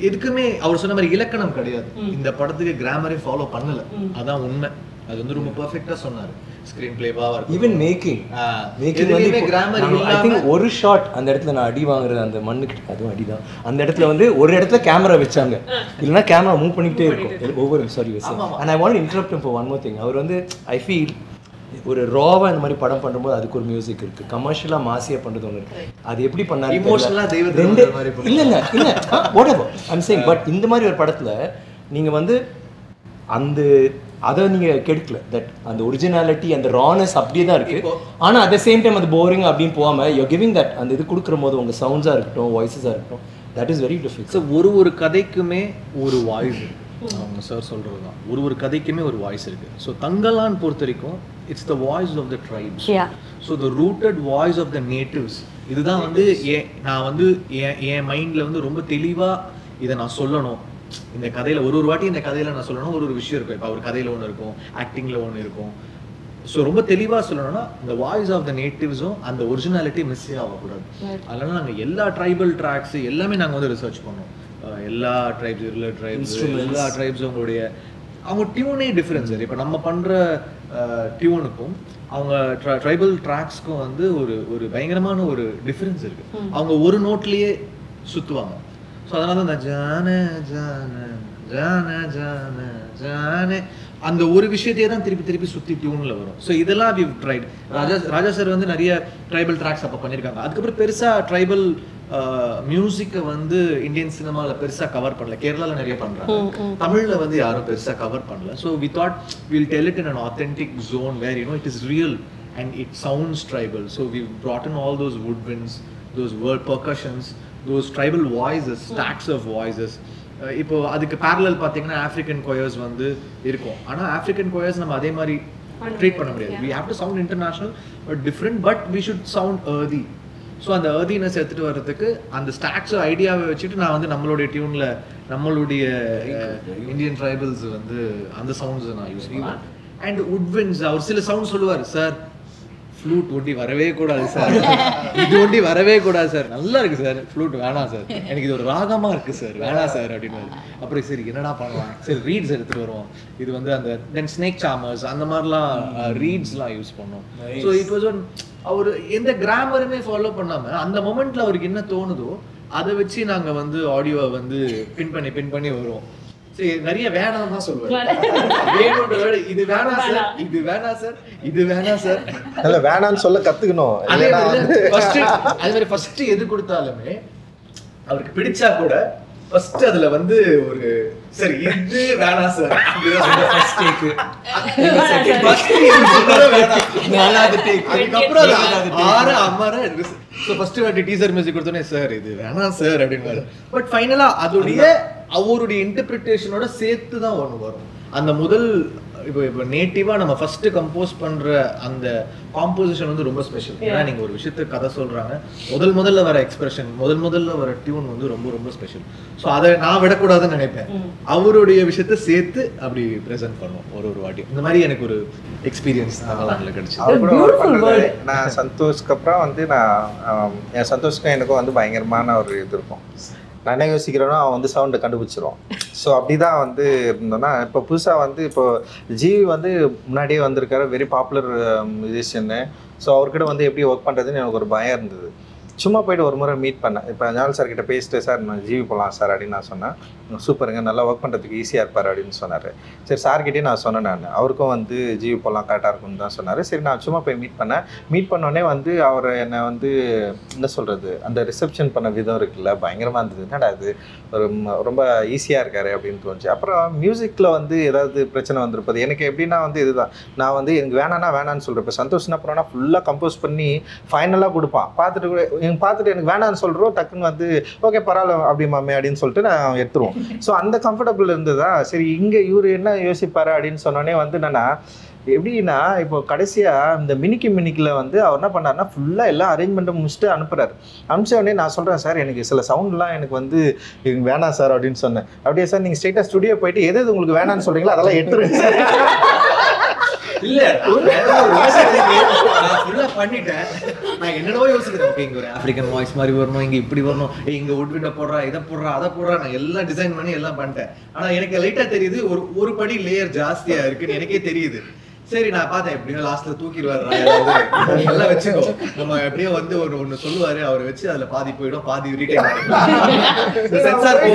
எதுக்குமே அவர் சொன்ன மாதிரி இலக்கணம் கிடையாது. இந்த படத்துக்கு கிராமரே ஃபாலோ பண்ணல, அதான் உண்மை. அது வந்து ரொம்ப பெர்ஃபெக்ட்டா சொன்னாரு. ஸ்கிரீன் பிளேவா ஈவன் மேக்கிங் வந்து கிராமர் ஐ திங்க் ஒரு ஷாட் அந்த இடத்துல நான் அடி வாங்குறது அந்த மண்ணுக்கு, அதுவும் அடிதான். அந்த இடத்துல வந்து ஒரு இடத்துல கேமரா வச்சாங்க, இல்லைன்னா கேமரா மூவ் பண்ணிக்கிட்டே இருக்கும் ஒவ்வொரு sorry. And I want interrupt for one more thing. அவர் வந்து ஐ ஃபீல் ஒரு ராவா இந்த மாதிரி படம் பண்ணும்போது அதுக்கு ஒரு மியூசிக் இருக்கு, கமர்ஷியலா மாசியா பண்றது ஒன்று இருக்கு. அது எப்படி பண்ணாரு இமோஷனலா தெய்வத்தை மாதிரி இல்லைங்க இல்லை whatever I'm saying. பட் இந்த மாதிரி ஒரு படத்துல நீங்க வந்து அந்த அதை நீங்க கெடுக்கல, தட் அந்த ஒரிஜினாலிட்டி அந்த ரானஸ் அப்படியே தான் இருக்கு. ஆனா அட் த சேம் டைம் அது போரிங் அப்படின்னு போகாம யூ கிவிங் தட் அந்த இது கொடுக்குற போது உங்க சவுண்ட்ஸா இருக்கட்டும், வாய்ஸஸா இருக்கட்டும், that is very difficult. So ஒரு கதைக்குமே ஒரு வாய்ஸ் இருக்கு. அவங்க சார் சொல்கிறது தான், ஒரு கதைக்குமே ஒரு வாய்ஸ் இருக்குது. ஸோ தங்கலான் பொறுத்த வரைக்கும் it's the voice of the tribes. Yeah. So the rooted voice of the natives. இதுதான் வந்து நான் வந்து என் மைண்ட்ல வந்து ரொம்ப தெளிவா இதை நான் சொல்லணும். இந்த கதையில ஒரு வாட்டி இந்த கதையில நான் சொல்லணும், ஒரு விஷயம் இருக்கும். இப்போ ஒரு கதையில ஒன்று இருக்கும், ஆக்டிங்ல ஒன்று இருக்கும். ஸோ ரொம்ப தெளிவா சொல்லணும்னா இந்த வாய்ஸ் ஆஃப் த நேட்டிவ்ஸும் அந்த ஒரிஜினாலிட்டி மிஸ்ஸே ஆகக்கூடாது. அதனால நாங்கள் எல்லா ட்ரைபல் ட்ராக்ஸ் எல்லாமே நாங்கள் வந்து ரிசர்ச் பண்ணோம். எல்லா ட்ரைப்ஸ் எல்லா ட்ரைப்ஸும் அவங்க டியூனே டிஃப்ரென்ஸ். இப்போ நம்ம பண்ற டியூனுக்கும் அவங்க ட்ரைபல் ட்ராக்ஸ்க்கும் வந்து ஒரு பயங்கரமான ஒரு டிஃப்ரென்ஸ் இருக்கு. அவங்க ஒரு நோட்லயே சுத்துவாங்க. ஸோ அதனால தான் இந்த ஜான ஜான ஜான ஜான ஜான அந்த ஒரு விஷயத்தையே தான் திருப்பி திருப்பி சுற்றி டியூனில் வரும். ஸோ இதெல்லாம் வி ட்ரைட். ராஜா சார் வந்து நிறைய ட்ரைபல் ட்ராக்ஸ் அப்போ பண்ணியிருக்காங்க. அதுக்கப்புறம் பெருசாக ட்ரைபல் மியூசிக்கை வந்து இந்தியன் சினிமாவில் பெருசாக கவர் பண்ணல. கேரளாவில் நிறைய பண்ணுறாங்க, தமிழில் வந்து யாரும் பெருசாக கவர் பண்ணல. So we thought will tell it in an authentic zone where it is real and it sounds tribal. So we brought in all those woodwinds, those world percussions, those tribal voices, stacks of voices. இப்போ அதுக்கு parallel பார்த்தீங்கன்னா African choirs வந்து இருக்கும். ஆனால் African choirs நம்ம அதே மாதிரி treat பண்ண முடியாது. we have to sound international but different, but we should sound earthy. So அந்த earthiness எடுத்துகிட்டு வர்றதுக்கு அந்த ஸ்டாக்ஸ் ஐடியாவை வச்சுட்டு நான் வந்து நம்மளுடைய டியூனில் நம்மளுடைய இந்தியன் ட்ரைபல்ஸ் வந்து அந்த சவுண்ட்ஸ் நான் யூஸ் பண்ணுவேன். அண்ட் woodwinds அவர் சில சவுண்ட் சொல்லுவார், சார் ஃப்ளூட் ஒண்டி வரவே கூடாது சார், இது ஒண்டி வரவே கூடாது சார், நல்லா இருக்கு சார், ஃப்ளூட் வேணாம் சார், எனக்கு இது ஒரு ராகமா இருக்கு சார், வேணாம் சார் அப்படின்னு. அப்புறம் சரி என்னடா பண்ணலாம், சரி ரீட்ஸ் எடுத்துட்டு வருவோம். இது வந்து அந்த தென் ஸ்னேக் சாமர்ஸ் அந்த மாதிரிலாம் ரீட்ஸ்லாம் யூஸ் பண்ணோம். So it was one hour எந்த கிராமருமே ஃபாலோ பண்ணாம அந்த மொமெண்ட்ல அவருக்கு என்ன தோணுதோ அதை வச்சு நாங்க வந்து ஆடியோவை வந்து பின் பண்ணி வருவோம். சரி நிறைய வேணாம் தான் சொல்லுவேன். இது வேணாம் சார், இது வேணாம் சார், இது வேணாம் சார், இல்ல வேணாம்னு சொல்ல கத்துக்கணும். அதே மாதிரி ஃபர்ஸ்ட் எது கொடுத்தாலுமே அவருக்கு பிடிச்சா கூட ஃபர்ஸ்ட் அதுல வந்து ஒரு சரி இது வேணாம் சார், ஃபர்ஸ்ட் டேக் ஃபர்ஸ்ட் வாட்டி டீசர் மியூசிக் கொடுத்தோன்னே சார் இது வேணாம் சார் அப்படின்னு. பட் ஃபைனலா அதோடைய அவருடைய இன்டர்பிரிட்டேஷனோட சேர்த்து தான் ஒன்று வரும். அந்த முதல் இப்போ நேட்டிவா நம்ம ஃபர்ஸ்ட் கம்போஸ் பண்ற அந்த காம்போசிஷன் வந்து ரொம்ப ஸ்பெஷல். ஏன்னா நீங்க ஒரு விஷயத்த கதை சொல்றாங்க, முதல்ல வர எக்ஸ்பிரஷன், முதல்ல வர டியூன் வந்து ரொம்ப ஸ்பெஷல். ஸோ அதை நான் விடக்கூடாதுன்னு நினைப்பேன். அவருடைய விஷயத்த சேர்த்து அப்படி ப்ரெசென்ட் பண்ணுவோம் ஒரு வாட்டி. இந்த மாதிரி எனக்கு ஒரு எக்ஸ்பீரியன்ஸ் கிடைச்சு. நான் சந்தோஷ்க்கு அப்புறம் வந்து என் சந்தோஷ்க்கும் எனக்கும் வந்து பயங்கரமான ஒரு இது இருக்கும். நான் என்ன யோசிக்கிறேன்னா அவன் வந்து சவுண்டை கண்டுபிடிச்சிருவான். ஸோ அப்படி தான் வந்து இருந்தோன்னா இப்போ புதுசாக வந்து இப்போ ஜிவி வந்து முன்னாடியே வந்திருக்காரு, வெரி பாப்புலர் மியூசிஷியன்னு. ஸோ அவர்கிட்ட வந்து எப்படி ஒர்க் பண்ணுறதுன்னு எனக்கு ஒரு பயம் இருந்தது. சும்மா போய்ட்டு ஒரு முறை மீட் பண்ணேன். இப்போ ஞானல் சார் கிட்ட பேசிட்டு சார் நான் ஜிவி போகலாம் சார் அப்படின்னு நான் சொன்னேன். சூப்பருங்க, நல்லா ஒர்க் பண்ணுறதுக்கு ஈஸியாக இருப்பார் அப்படின்னு சொன்னார். சரி சார்கிட்டே நான் சொன்னேன், நான் அவருக்கும் வந்து ஜிவி போகலாம் கரெக்டாக இருக்கும்னு தான் சொன்னார். சரி நான் சும்மா போய் மீட் பண்ணோடனே வந்து அவர் என்னை வந்து என்ன சொல்கிறது, அந்த ரிசப்ஷன் பண்ண விதம் இருக்குல்ல பயங்கரமாக இருந்தது. என்னடா அது ஒரு ரொம்ப ஈஸியாக இருக்காரு அப்படின்னு தோணுச்சு. அப்புறம் மியூசிக்கில் வந்து ஏதாவது பிரச்சனை வந்திருப்பது எனக்கு எப்படின்னா வந்து இதுதான், நான் வந்து எனக்கு வேணான்னு சொல்கிறேன். இப்போ சந்தோஷம்னா அப்புறம்னா ஃபுல்லாக கம்போஸ் பண்ணி ஃபைனலாக கொடுப்பான். பார்த்துட்டு எனக்கு வேணான்னு சொல்கிறோம், டக்குன்னு வந்து ஓகே பரவாயில்ல அப்படி மாமே அப்படின்னு சொல்லிட்டு நான் எடுத்துருவோம். ஸோ அந்த கம்ஃபர்டபுள் இருந்ததா. சரி இங்கே இவர் என்ன யோசிப்பாரு அப்படின்னு சொன்னோடனே வந்து என்னன்னா எப்படின்னா இப்போ கடைசியாக இந்த மினிக்கில் வந்து அவர் என்ன பண்ணாருன்னா ஃபுல்லாக எல்லாம் அரேஞ்ச்மெண்ட்டை முடிச்சுட்டு அனுப்பிச்ச உடனே நான் சொல்கிறேன் சார் எனக்கு சில சவுண்ட்லாம் எனக்கு வந்து வேணாம் சார் அப்படின்னு சொன்னேன். அப்படியே சார் நீங்கள் ஸ்ட்ரெயிட்டாக ஸ்டுடியோ போயிட்டு எது உங்களுக்கு வேணான்னு சொல்கிறீங்களோ அதெல்லாம் எடுத்துருங்க சார். இல்ல பண்ணிட்டேன். நான் என்னடோ யோசிக்கிறேன், இங்க ஒரு ஆப்பிரிக்கன் வாய்ஸ் மாதிரி வரணும், இங்க இப்படி வரணும், இங்க உட்விட்ட போடுறா, இதை போடுறா, அதை போடுறா, நான் எல்லாம் டிசைன் பண்ணி எல்லாம் பண்ணிட்டேன். ஆனா எனக்கு லைட்டா தெரியுது ஒரு படி லேயர் ஜாஸ்தியா இருக்குன்னு எனக்கே தெரியுது. சரி நான் பார்த்தேன் எப்படின்னா லாஸ்ட்ல தூக்கிடுவாரு எல்லாம் வச்சுக்கோ, நம்ம எப்படியோ வந்து ஒன்னு சொல்லுவாரு, அவரை வச்சு அதுல பாதி போயிடும், பாதி ரீடைன் சென்சார் 10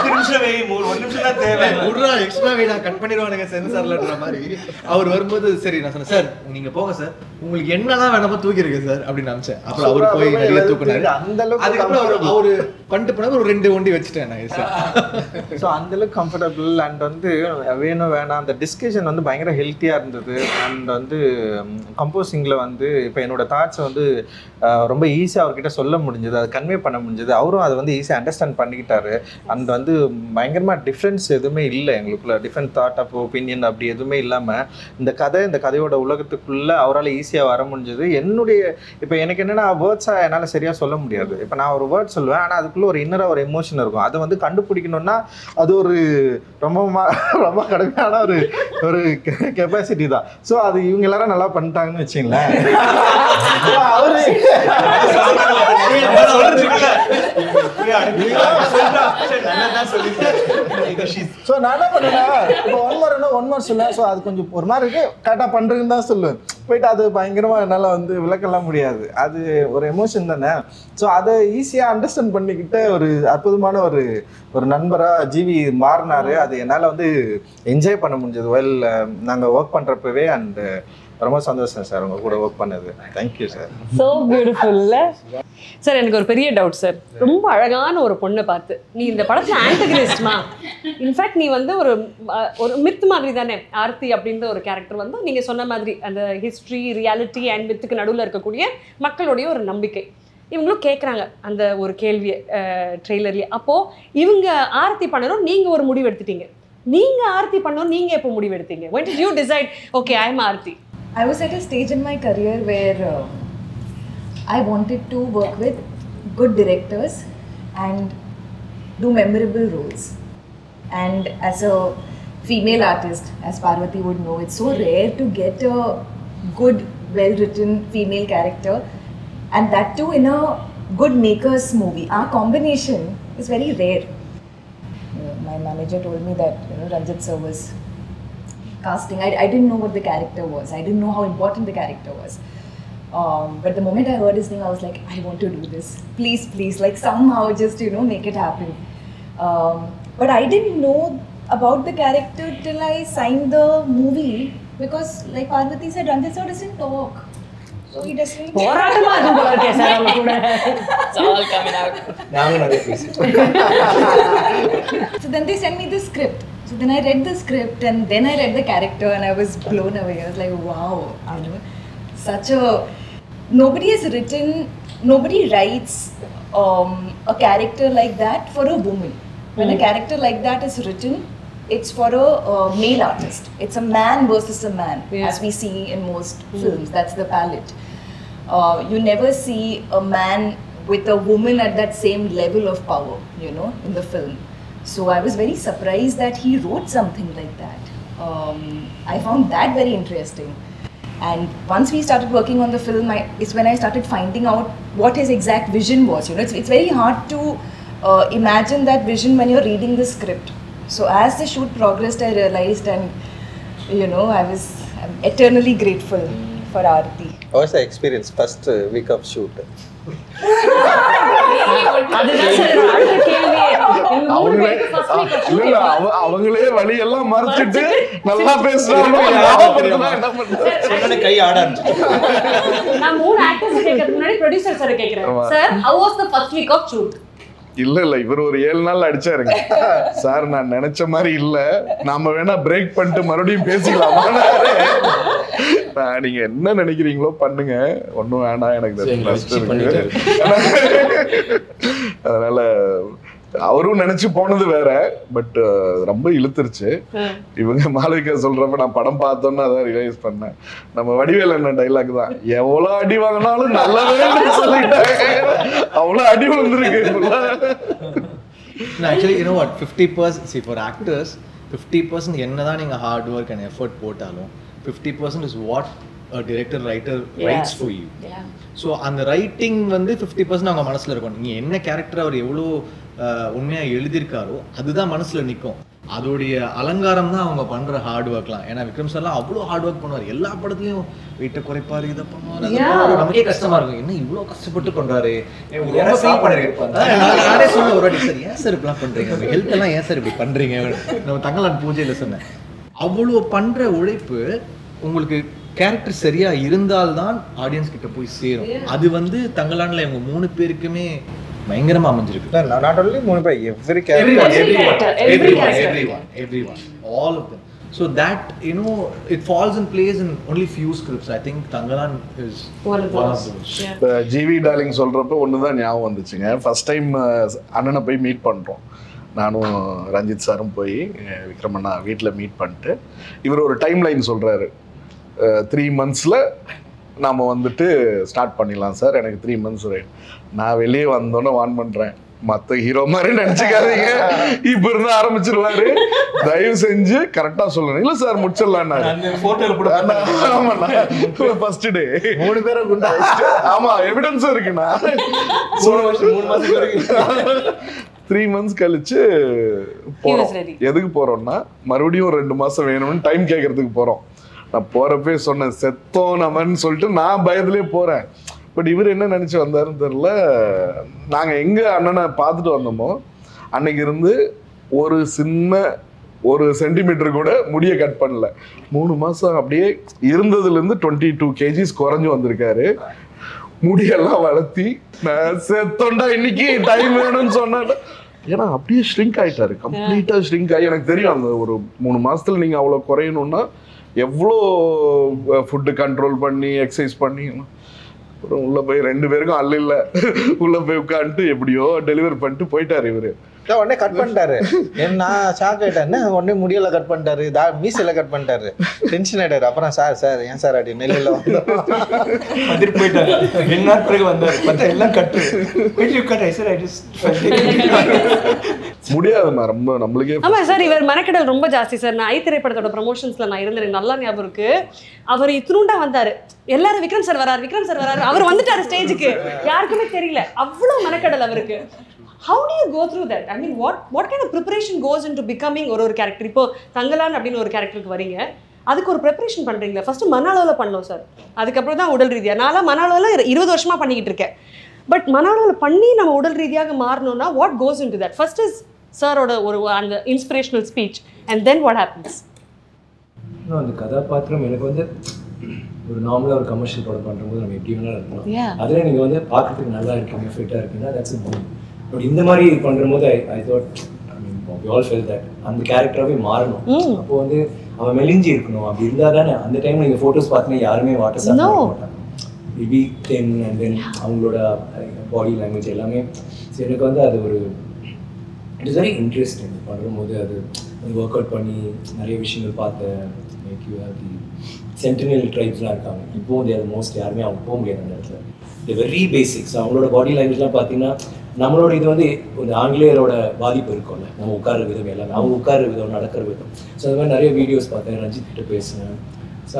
நிமிஷம் வை, 1 நிமிஷம் தான் தேவை, விடுறா எக்ஸ்ட்ரா வை நான் கட் பண்ணிடுவானுங்க சென்சார்லன்ற மாதிரி. அவர் வரும்போது சரி நான் சொன்னேன் சார் நீங்க போங்க சார், உங்களுக்கு என்னதான் வேணாமோ தூக்கிருக்கு சார் அப்படின்னு நினைச்சேன். அப்புறம் அவரு போய் நிறைய தூக்குனாரு. அதுக்கப்புறம் அவரு பண்ணிட்டு போனாரு, ஒரு 2 வண்டி வச்சுட்டேன் நான் சார். ஸோ அந்தளவுக்கு கம்ஃபர்டபுள் அண்ட் வந்து வேணும் வேணாம் அந்த டிஸ்க் டிஸ்கஷன் வந்து பயங்கர ஹெல்த்தியாக இருந்தது. அண்ட் வந்து கம்போசிங்கில் வந்து இப்போ என்னோட தாட்ஸை வந்து ரொம்ப ஈஸியாக அவர்கிட்ட சொல்ல முடிஞ்சது, அதை கன்வே பண்ண முடிஞ்சது. அவரும் அதை வந்து ஈஸியாக அண்டர்ஸ்டாண்ட் பண்ணிக்கிட்டாரு. அண்ட் வந்து பயங்கரமாக டிஃப்ரென்ஸ் எதுவுமே இல்லை எங்களுக்குள்ள, டிஃப்ரெண்ட் தாட் ஆஃப் ஒப்பீனியன் அப்படி எதுவுமே இல்லாமல் இந்த கதையோட உலகத்துக்குள்ளே அவரால் ஈஸியாக வர முடிஞ்சது. என்னுடைய இப்போ எனக்கு என்னென்னா வேர்ட்ஸாக என்னால் சரியாக சொல்ல முடியாது. இப்போ நான் ஒரு வேர்ட் சொல்லுவேன், ஆனால் அதுக்குள்ளே ஒரு இன்னராக ஒரு எமோஷன் இருக்கும். அதை வந்து கண்டுபிடிக்கணும்னா அது ஒரு ரொம்ப கடுமையான ஒரு கெப்பாசிட்டி தான். ஸோ அது இவங்க எல்லாரும் நல்லா பண்ணிட்டாங்கன்னு வச்சுங்களேன். அவரு ஸோ நான் என்ன பண்ணேன்னா இப்போ ஒன் மார் சொல்லுவேன். ஸோ அது கொஞ்சம் ஒரு மாதிரி இருக்கு, கரெக்டாக பண்ணுறதுன்னு தான் சொல்லுவேன். போயிட்டு அது பயங்கரமாக என்னால் வந்து விளக்கலாம் முடியாது, அது ஒரு எமோஷன் தானே. ஸோ அதை ஈஸியாக அண்டர்ஸ்டாண்ட் பண்ணிக்கிட்ட ஒரு அற்புதமான ஒரு நண்பராக ஜிவி மாறினார். அது என்னால் வந்து என்ஜாய் பண்ண முடிஞ்சது வெல் நாங்கள் ஒர்க் பண்ணுறப்பவே. அண்ட் ரொம்ப சந்தோஷம் சார் உங்கள் கூட ஒர்க் பண்ணது. Thank you sir. ஸோ பியூட்டிஃபுல்ல சார். எனக்கு ஒரு பெரிய டவுட் சார். ரொம்ப அழகான ஒரு பொண்ணை பார்த்து நீ இந்த படத்தில் ஆன்டகனிஸ்ட்மா, இன்ஃபேக்ட் நீ வந்து ஒரு மித் மாதிரி தானே ஆர்த்தி அப்படின்ற ஒரு கேரக்டர் வந்து நீங்கள் சொன்ன மாதிரி அந்த ஹிஸ்ட்ரி, ரியாலிட்டி அண்ட் மித்துக்கு நடுவில் இருக்கக்கூடிய மக்களுடைய ஒரு நம்பிக்கை. இவங்களும் கேட்குறாங்க அந்த ஒரு கேள்வியை ட்ரெய்லர்லேயே. அப்போது இவங்க ஆர்த்தி பண்ணணும், நீங்கள் ஒரு முடிவு எடுத்துட்டீங்க. நீங்கள் ஆர்த்தி பண்ணணும், நீங்கள் எப்போ முடிவு எடுத்தீங்க? when did you decide okay I am Aarthi? I was at a stage in my career where I wanted to work with good directors and do memorable roles. And as a female artist, as Parvati would know, it's so rare to get a good, well-written female character, and that too in a good maker's movie. Our combination is very rare. My manager told me that Ranjit sir was casting. I didn't know what the character was. I didn't know how important the character was. But the moment I heard his name, I was like, I want to do this. Please, like somehow just make it happen. But I didn't know about the character till I signed the movie, because like Parvati said, Ranjit sir doesn't talk. So he doesn't. It's all coming out. So then they sent me the script. So then I read the script and then I read the character and I was blown away. I was like, wow, nobody writes a character like that for a woman. When a character like that is written, it's for a male artist. It's a man versus a man, as we see in most films. That's the palette. You never see a man with a woman at that same level of power, in the film. So I was very surprised that he wrote something like that. I found that very interesting. And once we started working on the film, it's when I started finding out what his exact vision was. It's very hard to imagine that vision when you're reading the script. So as the shoot progressed, I realized, and I'm eternally grateful for Aarti. How was the experience first week of shoot? அவங்களே வழி எல்லாம் மறைச்சிட்டு நல்லா பேசுறாங்க. கை ஆட ஆரம்பிச்சு. நான் 3 actors கேட்கறதுக்கு முன்னாடி ப்ரொடியூசர் சார் கேக்குறேன். Sir how was the first week of shoot? இல்ல இவர் ஒரு 7 நாள் அடிச்சாருங்க. சார் நான் நினைச்ச மாதிரி இல்ல, நாம வேணா பிரேக் பண்ணிட்டு மறுபடியும் பேசிக்கலாமா? நீங்க என்ன நினைக்கிறீங்களோ பண்ணுங்க, ஒன்னும் வேணாம், எனக்கு அதனால அவரும் நினைச்சு போனது வேற. பட் ரொம்ப இழுத்துருச்சு. இவங்க மாளவிகா சொல்றப்ப நான் படம் பார்த்தோன்னு அதான் ரியலைஸ் பண்ணேன். நம்ம வடிவேல் என்ன டைலாக் தான், எவ்வளவு அடி வாங்கினாலும் நல்லவே சொல்லிட்டாங்க, அவ்வளவு அடி விழுந்துருக்கு. Actually, you know what, 50%, see for actors 50% என்னதான் நீங்க hard work and effort போட்டாலும் 50% is what a director writer writes for you. So அந்த ரைட்டிங் வந்து 50% அவங்க மனசுல இருக்கும். நீங்க என்ன கேரக்டர் அவர் எவ்வளோ உண்மையா எழுதியிருக்காரோ அதுதான் மனசுல நிற்கும். அதோடைய அலங்காரம் தான் அவங்க பண்ற ஹார்ட் ஒர்க்லாம். ஏன்னா விக்ரம் சார்லாம் அவ்வளோ ஹார்ட் ஒர்க் பண்ணுவார். எல்லா படத்துலையும் வெயிட்டை குறைப்பாரு, இதை பண்ணுவார். நமக்கே கஷ்டமா இருக்கும், என்ன இவ்வளோ கஷ்டப்பட்டு பண்றாரு. நானே சொன்ன ஒரு வாட்டி, சார் ஏன் சார் இப்படிலாம் பண்றீங்க, ஹெல்த் எல்லாம் ஏன் சார் இப்படி பண்றீங்க, நம்ம தங்கலான் பூஜையில சொன்னேன். அவ்வளோ பண்ற உழைப்பு உங்களுக்கு கேரக்டர் சரியா இருந்தால்தான் ஆடியன்ஸ் கிட்ட போய் சேரும். அது வந்து தங்கலான்ல இவங்க 3 பேருக்குமே பயங்கரமா அமைஞ்சிருக்கு. Not only 3 பேர், every everyone, all of them. So that, you know, it falls in place in only few scripts. I think Tangalan is One of those. Yeah. இப்போ ஜிவி டார்லிங் சொல்கிறப்ப ஒன்று தான் ஞாபகம் வந்துச்சுங்க. ஃபஸ்ட் டைம் அண்ணனை போய் meet பண்ணுறோம். நானும் ரஞ்சித் சாரும் போய் விக்ரமண்ணா வீட்டில் மீட் பண்ணிட்டு இவர் ஒரு டைம் லைன் சொல்கிறாரு. 3 monthsல நாம் வந்துட்டு ஸ்டார்ட் பண்ணிடலாம் சார், எனக்கு 3 months நான் வெளியே வந்தோன்னே வான் பண்ணுறேன், மற்ற ஹீரோ மாதிரி நினச்சிக்காதீங்க, இப்போ இருந்து ஆரம்பிச்சிருவாரு, தயவு செஞ்சு கரெக்டாக சொல்லணும். இல்லை சார் முடிச்சிடலாம். ஆமாண்ணா ஃபர்ஸ்ட் டே 3 பேரும் குண்டா. ஆமா எவிடன்ஸும் இருக்குண்ணா. 3 மாசம் வரைக்கும் 3 months கழிச்சு போறோம். எதுக்கு போறோம்னா மறுபடியும் 2 மாசம் வேணும்னு டைம் கேட்கறதுக்கு போறோம். நான் போறப்பே சொன்னேன் செத்தோம் நம்மன்னு சொல்லிட்டு நான் பயத்திலே போறேன். பட் இவர் என்ன நினைச்சு வந்தாருன்னு தெரியல. நாங்க எங்க அண்ணனை பார்த்துட்டு வந்தோமோ அன்னைக்கு இருந்து ஒரு சென்டிமீட்டர் கூட முடிய கட் பண்ணல. 3 மாசம் அப்படியே இருந்ததுலேருந்து 22 kgs குறைஞ்சு வந்திருக்காரு. முடியெல்லாம் வளர்த்தி நான் செத்தோண்டா இன்னைக்கு டைம் வேணும்னு சொன்னேன். ஏன்னா அப்படியே ஷ்ரிங்க் ஆயிட்டாரு, கம்ப்ளீட்டா ஷ்ரிங்க் ஆகி. எனக்கு தெரியும் அந்த ஒரு 3 மாசத்துல நீங்க அவ்வளோ குறையணும்னா எவ்வளோ ஃபுட்டு கண்ட்ரோல் பண்ணி எக்ஸசைஸ் பண்ணி. அப்புறம் உள்ள போய் 2 பேருக்கும் அல்ல உள்ள போய் உட்காந்துட்டு எப்படியோ டெலிவரி பண்ணிட்டு போயிட்டாரு இவரு. உடனே கட் பண்ணிட்டாரு. நான் ஷாக் ஆயிட்டேன். உடனே முடியல கட் பண்ணிட்டாரு, மீசையில கட் பண்ணிட்டாரு. டென்ஷன் ஆயிட்டாரு. அப்புறம் சார் ஏன் சார் அப்படி நெல்லில் வந்துட்டு போயிட்டாரு. 2 நாள் பிறகு வந்தாரு, பார்த்தா எல்லாம் கட்டு முடியாதுமா, ரொம்ப நம்மளுக்கே. ஆமா சார், இவர் மெனக்கெடல் ரொம்ப ஜாஸ்தி சார். நான் ஐ திரைப்படத்தோட ப்ரமோஷன்ஸ்ல நான் இருந்தேன், நல்லா ஞாபகம் இருக்கு. அவர் இத்தினூண்டா வந்தாரு, எல்லாரும் விக்ரம் சார் வராரு, அவர் வந்துட்டாரு ஸ்டேஜுக்கு, யாருக்குமே தெரியல. அவ்வளவு மெனக்கெடல் அவருக்கு. How do you go through that? I mean, what kind of preparation goes into becoming ஒரு கேரக்டர்? இப்போ தங்கலான் அப்படின்னு ஒரு கேரக்டருக்கு வரீங்க, அதுக்கு ஒரு ப்ரிப்பரேஷன் பண்றீங்களா? ஃபர்ஸ்ட் மன அளவில் பண்ணோம் சார், அதுக்கப்புறம் தான் உடல் ரீதியாக. நான் மன அளவில் 20 வருஷமா பண்ணிக்கிட்டு இருக்கேன். பட் மன அளவில் பண்ணி நம்ம உடல் ரீதியாக மாறணும்னா what goes into that? First is சாரோட அந்த inspirational speech and then what happens? அந்த கதாபாத்திரம் எனக்கு வந்து ஒரு நார்மலாக ஒரு கமர்ஷியல் படம் பண்ணும்போது நம்ம எப்படி வேணாலும் இருக்கலாம். அதில் நீங்கள் வந்து பார்க்கறதுக்கு நல்லா இருக்கீங்க, ஃபிட்டாக இருக்கீங்கன்னா தட்ஸ் இட். பட் இந்த மாதிரி பண்ணும்போது I thought, I mean we all fell that அந்த கேரக்டராகவே மாறணும். அப்போ வந்து அவன் மெலிஞ்சி இருக்கணும். அப்படி இருந்தால் தானே அந்த டைம் நீங்கள் ஃபோட்டோஸ் பார்த்தீங்கன்னா யாருமே வாட்டர் சாப்பிட மாட்டாங்க. மேபி 10 அண்ட் தென் அவங்களோட பாடி லாங்குவேஜ் எல்லாமே. ஸோ எனக்கு வந்து அது ஒரு இட் இஸ் வெரி இன்ட்ரெஸ்டிங் பண்ணும்போது. அது ஒர்க் அவுட் பண்ணி நிறைய விஷயங்கள் பார்த்தேன். Make you have the sentinel ட்ரைப்ஸ்லாம் இருக்காங்க. இப்போவும் அது மோஸ்ட் யாருமே அவங்க போக முடியாது அந்த இடத்துல. இது வெரி பேசிக்ஸ். அவங்களோட பாடி லாங்குவேஜ்லாம் பார்த்தீங்கன்னா நம்மளோட இது வந்து ஒரு ஆங்கிலேயரோட பாதிப்பு இருக்கும்ல, நம்ம உட்கார விதம் எல்லாமே, அவங்க உட்கார விதம், நடக்கிற விதம். ஸோ அது மாதிரி நிறைய வீடியோஸ் பார்த்தேன், ரஞ்சித் கிட்ட பேசினேன். So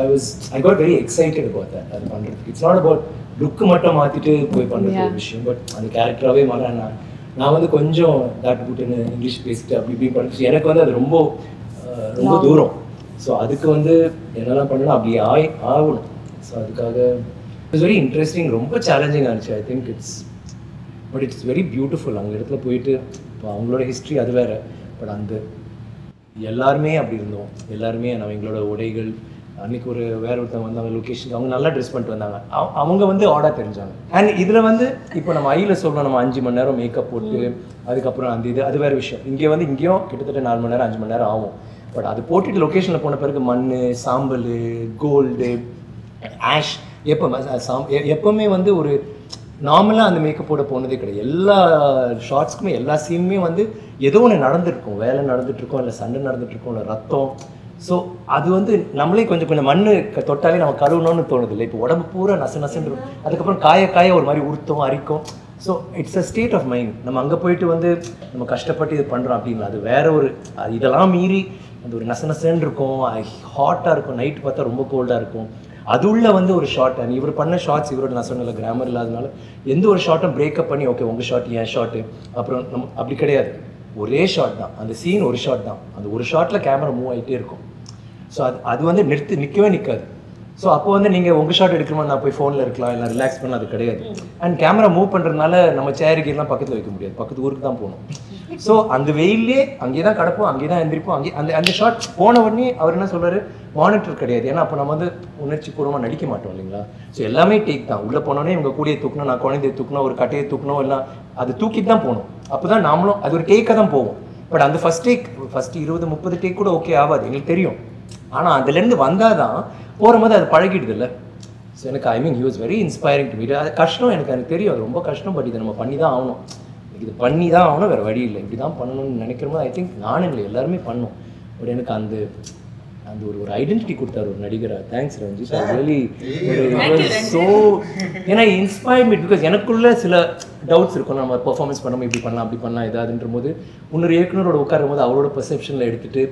I got very excited about that. அது பண்ணுறதுக்கு இட்ஸ் நாட் அபவுட் லுக்கு மட்டும் மாற்றிட்டு போய் பண்ணுறது ஒரு விஷயம். பட் அந்த கேரக்டராகவே மாற நான் வந்து கொஞ்சம் தாட் புட்டுன்னு இங்கிலீஷ் பேசிட்டு அப்படி இப்படி பண்ணிச்சு. எனக்கு வந்து அது ரொம்ப தூரம். ஸோ அதுக்கு வந்து என்னெல்லாம் பண்ணணும் அப்படி ஆகணும். ஸோ அதுக்காக இட்ஸ் வெரி இன்ட்ரெஸ்டிங், ரொம்ப சேலஞ்சிங்காக இருந்துச்சு. I think it's very beautiful. அங்கே இடத்துல போயிட்டு இப்போ அவங்களோட ஹிஸ்ட்ரி அது வேறு. பட் அந்த எல்லாருமே அப்படி இருந்தோம். எல்லாருமே நம்ம எங்களோட உடைகள் அன்றைக்கி வேற ஒருத்தவங்க வந்தாங்க லொக்கேஷன், அவங்க நல்லா ட்ரெஸ் பண்ணிட்டு வந்தாங்க. அவங்க வந்து ஆடாக தெரிஞ்சாங்க. அண்ட் இதில் வந்து இப்போ நம்ம ஐயில் சொல்லணும், நம்ம 5 மணி நேரம் மேக்கப் போட்டு அதுக்கப்புறம் அது வேறு விஷயம். இங்கேயும் கிட்டத்தட்ட 4 மணி நேரம் 5 மணி நேரம் ஆகும். பட் அது போட்டுட்டு லொக்கேஷனில் போன பிறகு மண், சாம்பல், கோல்டு, ஆஷ், எப்போவுமே வந்து ஒரு நார்மலாக அந்த மேக்கப்போட போனதே கிடையாது. எல்லா ஷார்ட்ஸ்க்குமே எல்லா சீனுமே வந்து ஏதோ ஒன்று நடந்துருக்கும், வேலை நடந்துட்டுருக்கோம், இல்லை சண்டை நடந்துட்டுருக்கோம், இல்லை ரத்தம். ஸோ அது வந்து நம்மளே கொஞ்சம் மண் தொட்டாலே நம்ம கழுவணும்னு தோணுது இல்லை. இப்போ உடம்பு பூரா நசுன்னு அதுக்கப்புறம் காய ஒரு மாதிரி உறுத்தும், அரிக்கும். So it's a state of mind. நம்ம அங்கே போயிட்டு வந்து நம்ம கஷ்டப்பட்டு இது பண்ணுறோம் அப்படின்னா அது வேற ஒரு இதெல்லாம் மீறி அந்த ஒரு நசுன்னு இருக்கும், ஹாட்டாக இருக்கும், நைட்டு பார்த்தா ரொம்ப கோல்டாக இருக்கும். அது உள்ள வந்து ஒரு ஷார்ட், அண்ட் இவர் பண்ண ஷார்ட்ஸ் இவரோட நான் சொன்ன கிராமர் இல்லாதனால எந்த ஒரு ஷார்ட்டும் பிரேக்கப் பண்ணி ஓகே உங்கள் ஷார்ட் என் ஷார்ட்டு அப்புறம் நம்ம அப்படி கிடையாது. ஒரே ஷார்ட் தான், அந்த சீன் ஒரு ஷார்ட் தான். அந்த ஒரு ஷார்ட்டில் கேமரா மூவ் ஆகிட்டே இருக்கும். ஸோ அது வந்து நிற்கவே நிற்காது. ஸோ அப்போ வந்து நீங்கள் உங்கள் ஷார்ட் எடுக்கணுமா, நான் போய் ஃபோனில் இருக்கலாம், இல்லை ரிலாக்ஸ் பண்ணலாம், அது கிடையாது. அண்ட் கேமரா மூவ் பண்ணுறதுனால நம்ம சேருக்கெல்லாம் பக்கத்தில் வைக்க முடியாது, பக்கத்து ஊருக்கு தான் போகணும். ஸோ அந்த வெயிலே அங்கே தான் கிடப்போம், அங்கே தான் எந்திரிப்போம். அந்த ஷார்ட் போன உடனே அவர் என்ன சொல்கிறாரு, மானிட்டர் கிடையாது. ஏன்னா அப்போ நம்ம வந்து உணர்ச்சி பூர்வமாக நடிக்க மாட்டோம் இல்லைங்களா. ஸோ எல்லாமே டேக் தான். உள்ளே போனோடனே இவங்க கூடிய தூக்கணும், நான் குழந்தைய தூக்கணும், ஒரு கட்டையை தூக்கணும், எல்லாம் அது தூக்கிட்டு தான் போகணும். அப்போ தான் நாமளும் அது ஒரு டேக்காக தான் போவோம். பட் அந்த ஃபஸ்ட் 20-30 டேக் கூட ஓகே ஆகாது, எங்களுக்கு தெரியும். ஆனால் அதுலேருந்து வந்தால் தான் போகும்போது அது பழகிடுது இல்லை. ஸோ எனக்கு I mean he was very inspiring to me. அது கஷ்டம், எனக்கு தெரியும் அது ரொம்ப கஷ்டம், பட் இதை நம்ம பண்ணி தான் ஆகணும், இது பண்ணி தான் ஆகணும், வேறு வழி இல்லை, இப்படி தான் பண்ணணும்னு நினைக்கிறோமோ ஐ திங்க் நானும் இல்லை எல்லாருமே பண்ணோம். பட் எனக்கு அந்த ஒரு ஐடென்டிட்டி கொடுத்தாரு ஒரு நடிகராக. தேங்க்ஸ் ரஞ்சித், ரியலி ஸோ ஏன்னா இன்ஸ்பயர் மீ பிகாஸ் எனக்குள்ள சில டவுட்ஸ் இருக்கும், நம்ம பெர்ஃபார்மன்ஸ் பண்ணாமல் இப்படி பண்ணலாம் அப்படி பண்ணலாம் ஏதாதுன்ற போது இன்னொரு இயக்குனரோட உட்காரும் போது அவரோட பெர்செப்ஷனில் எடுத்துகிட்டு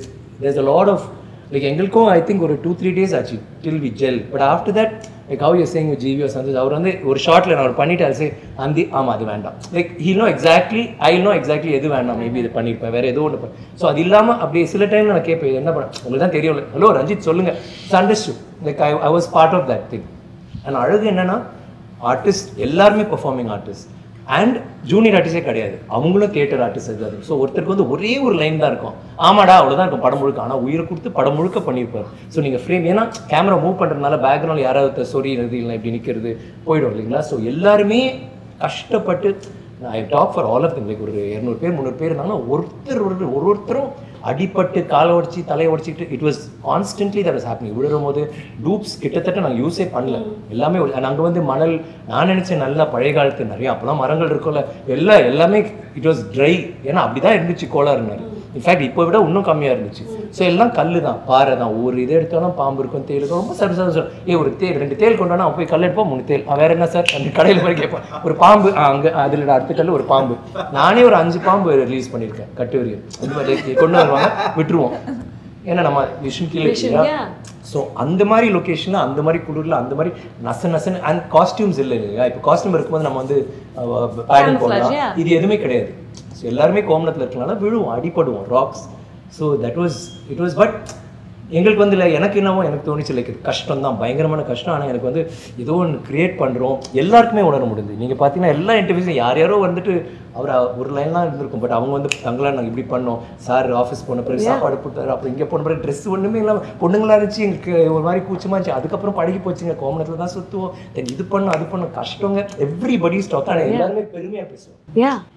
there's a lot of like எங்களுக்கும் ஐ திங்க் ஒரு 2-3 days ஆச்சு till we gel. But after that like how you saying with GV Santhosh அவர் வந்து ஒரு ஷார்ட்டில் நான் அவர் பண்ணிட்டு அது அந்த ஆமாம் அது வேண்டாம், like he no exactly I know exactly எது வேண்டாம், மேபி இது பண்ணியிருப்பேன் வேறு ஏதோ ஒன்று. ஸோ அது இல்லாமல் அப்படி சில டைமில் நான் கேட்பேன் என்ன பண்ண உங்களுக்கு தான் தெரியும், ஹலோ ரஞ்சித் சொல்லுங்கள், it's understood, like I was part of that thing. And அழகு என்னென்னா ஆர்டிஸ்ட் எல்லாருமே பெர்ஃபார்மிங் ஆர்டிஸ்ட் அண்ட் ஜூனியர் ஆர்டிஸ்டே கிடையாது, அவங்களும் தியேட்டர் ஆர்டிஸ்ட் இருக்காது. ஸோ ஒருத்தருக்கு வந்து ஒரே ஒரு லைன் தான் இருக்கும், ஆமாடா அவ்வளோதான் இருக்கும் படம் முழுக்க, ஆனால் உயிரை கொடுத்து படம் முழுக்க பண்ணியிருப்பார். ஸோ நீங்கள் ஃப்ரேம் ஏன்னா கேமரா மூவ் பண்ணுறதுனால பேக்ரவுண்ட் யாராவது சொறிகிறது இல்லை இப்படி நிற்கிறது போயிடும் இல்லைங்களா. ஸோ எல்லாருமே கஷ்டப்பட்டு I talk for all of them, like ஒரு 200 பேர் 300 பேர் இருந்தாங்கன்னா ஒருத்தரும் அடிப்பட்டு காலை உடச்சி தலையை உடச்சிட்டு it was constantly that was happening. விழுறும் போது டூப்ஸ் கிட்டத்தட்ட நாங்கள் யூஸே பண்ணல, எல்லாமே நாங்கள் வந்து மணல் நான் நினச்சேன் நல்லா பழைய காலத்து நிறையா அப்போலாம் மரங்கள் இருக்கும்ல எல்லாமே இட் வாஸ் ட்ரை, ஏன்னா அப்படி தான் இருந்துச்சு கோளாறுனாரு. இன்ஃபேக்ட் இப்போ விட இன்னும் கம்மியாக இருந்துச்சு. ஸோ எல்லாம் கல் தான் பாறை தான், ஒரு இது எடுத்தாலும் பாம்பு இருக்கும் தேல் இருக்கும், ரொம்ப சர்வ ஒரு தேல் 2 தேல் கொண்டானா அவன் போய் கல் எடுப்போம் 3 தேல் வேறு என்ன சார் அந்த கடையில் போய் கேட்பேன் ஒரு பாம்பு அங்கே அதில் அடுத்த கல் ஒரு பாம்பு. நானே ஒரு 5 பாம்பு ரிலீஸ் பண்ணியிருக்கேன் கட்டுவரியம், கொண்டு வருவாங்க விட்டுருவோம், ஏன்னா நம்ம விஷயம் கீழே. ஸோ அந்த மாதிரி லொக்கேஷனில் அந்த மாதிரி குளிரில் அந்த மாதிரி நசன்னு அண்ட் காஸ்டியூம்ஸ் இல்லை இல்லையா. இப்போ காஸ்டியூம் இருக்கும்போது நம்ம வந்து பேடிங் போடலாம், இது எதுவுமே கிடையாது. ஸோ எல்லாருமே கோமணத்தில் இருக்கனால விழுவோம் அடிப்படுவோம் rocks. So that was it was but எங்களுக்கு வந்து இல்லை எனக்கு என்னவோ எனக்கு தோணிச்சு லைக் கஷ்டம் தான் பயங்கரமான கஷ்டம். ஆனால் எனக்கு வந்து ஏதோ ஒன்று க்ரியேட் பண்ணுறோம் எல்லாருக்குமே உணர முடியுது. நீங்கள் பார்த்தீங்கன்னா எல்லா இன்டர்வியூஸும் யாரோ வந்துட்டு அவர் ஒரு லைன்லாம் இருந்திருக்கும், பட் அவங்க வந்து தங்களாம் நாங்கள் இப்படி பண்ணோம் சார் ஆஃபீஸ் போன பிறகு சாப்பாடு போட்டார், அப்புறம் இங்கே போன பிறகு ட்ரெஸ் ஒன்றுமே இல்லாமல் பொண்ணுங்களா இருந்துச்சு, எங்களுக்கு ஒரு மாதிரி கூச்சமாக இருந்துச்சு. அதுக்கப்புறம் பழகி போச்சுங்க, கோமணத்தில் தான் சுற்றுவோம், தென் இது பண்ணோம் அது பண்ணோம் கஷ்டங்க எவ்ரிபடி ஸ்டாக். ஆனால் எல்லாருமே பெருமையாக பேசுவோம்.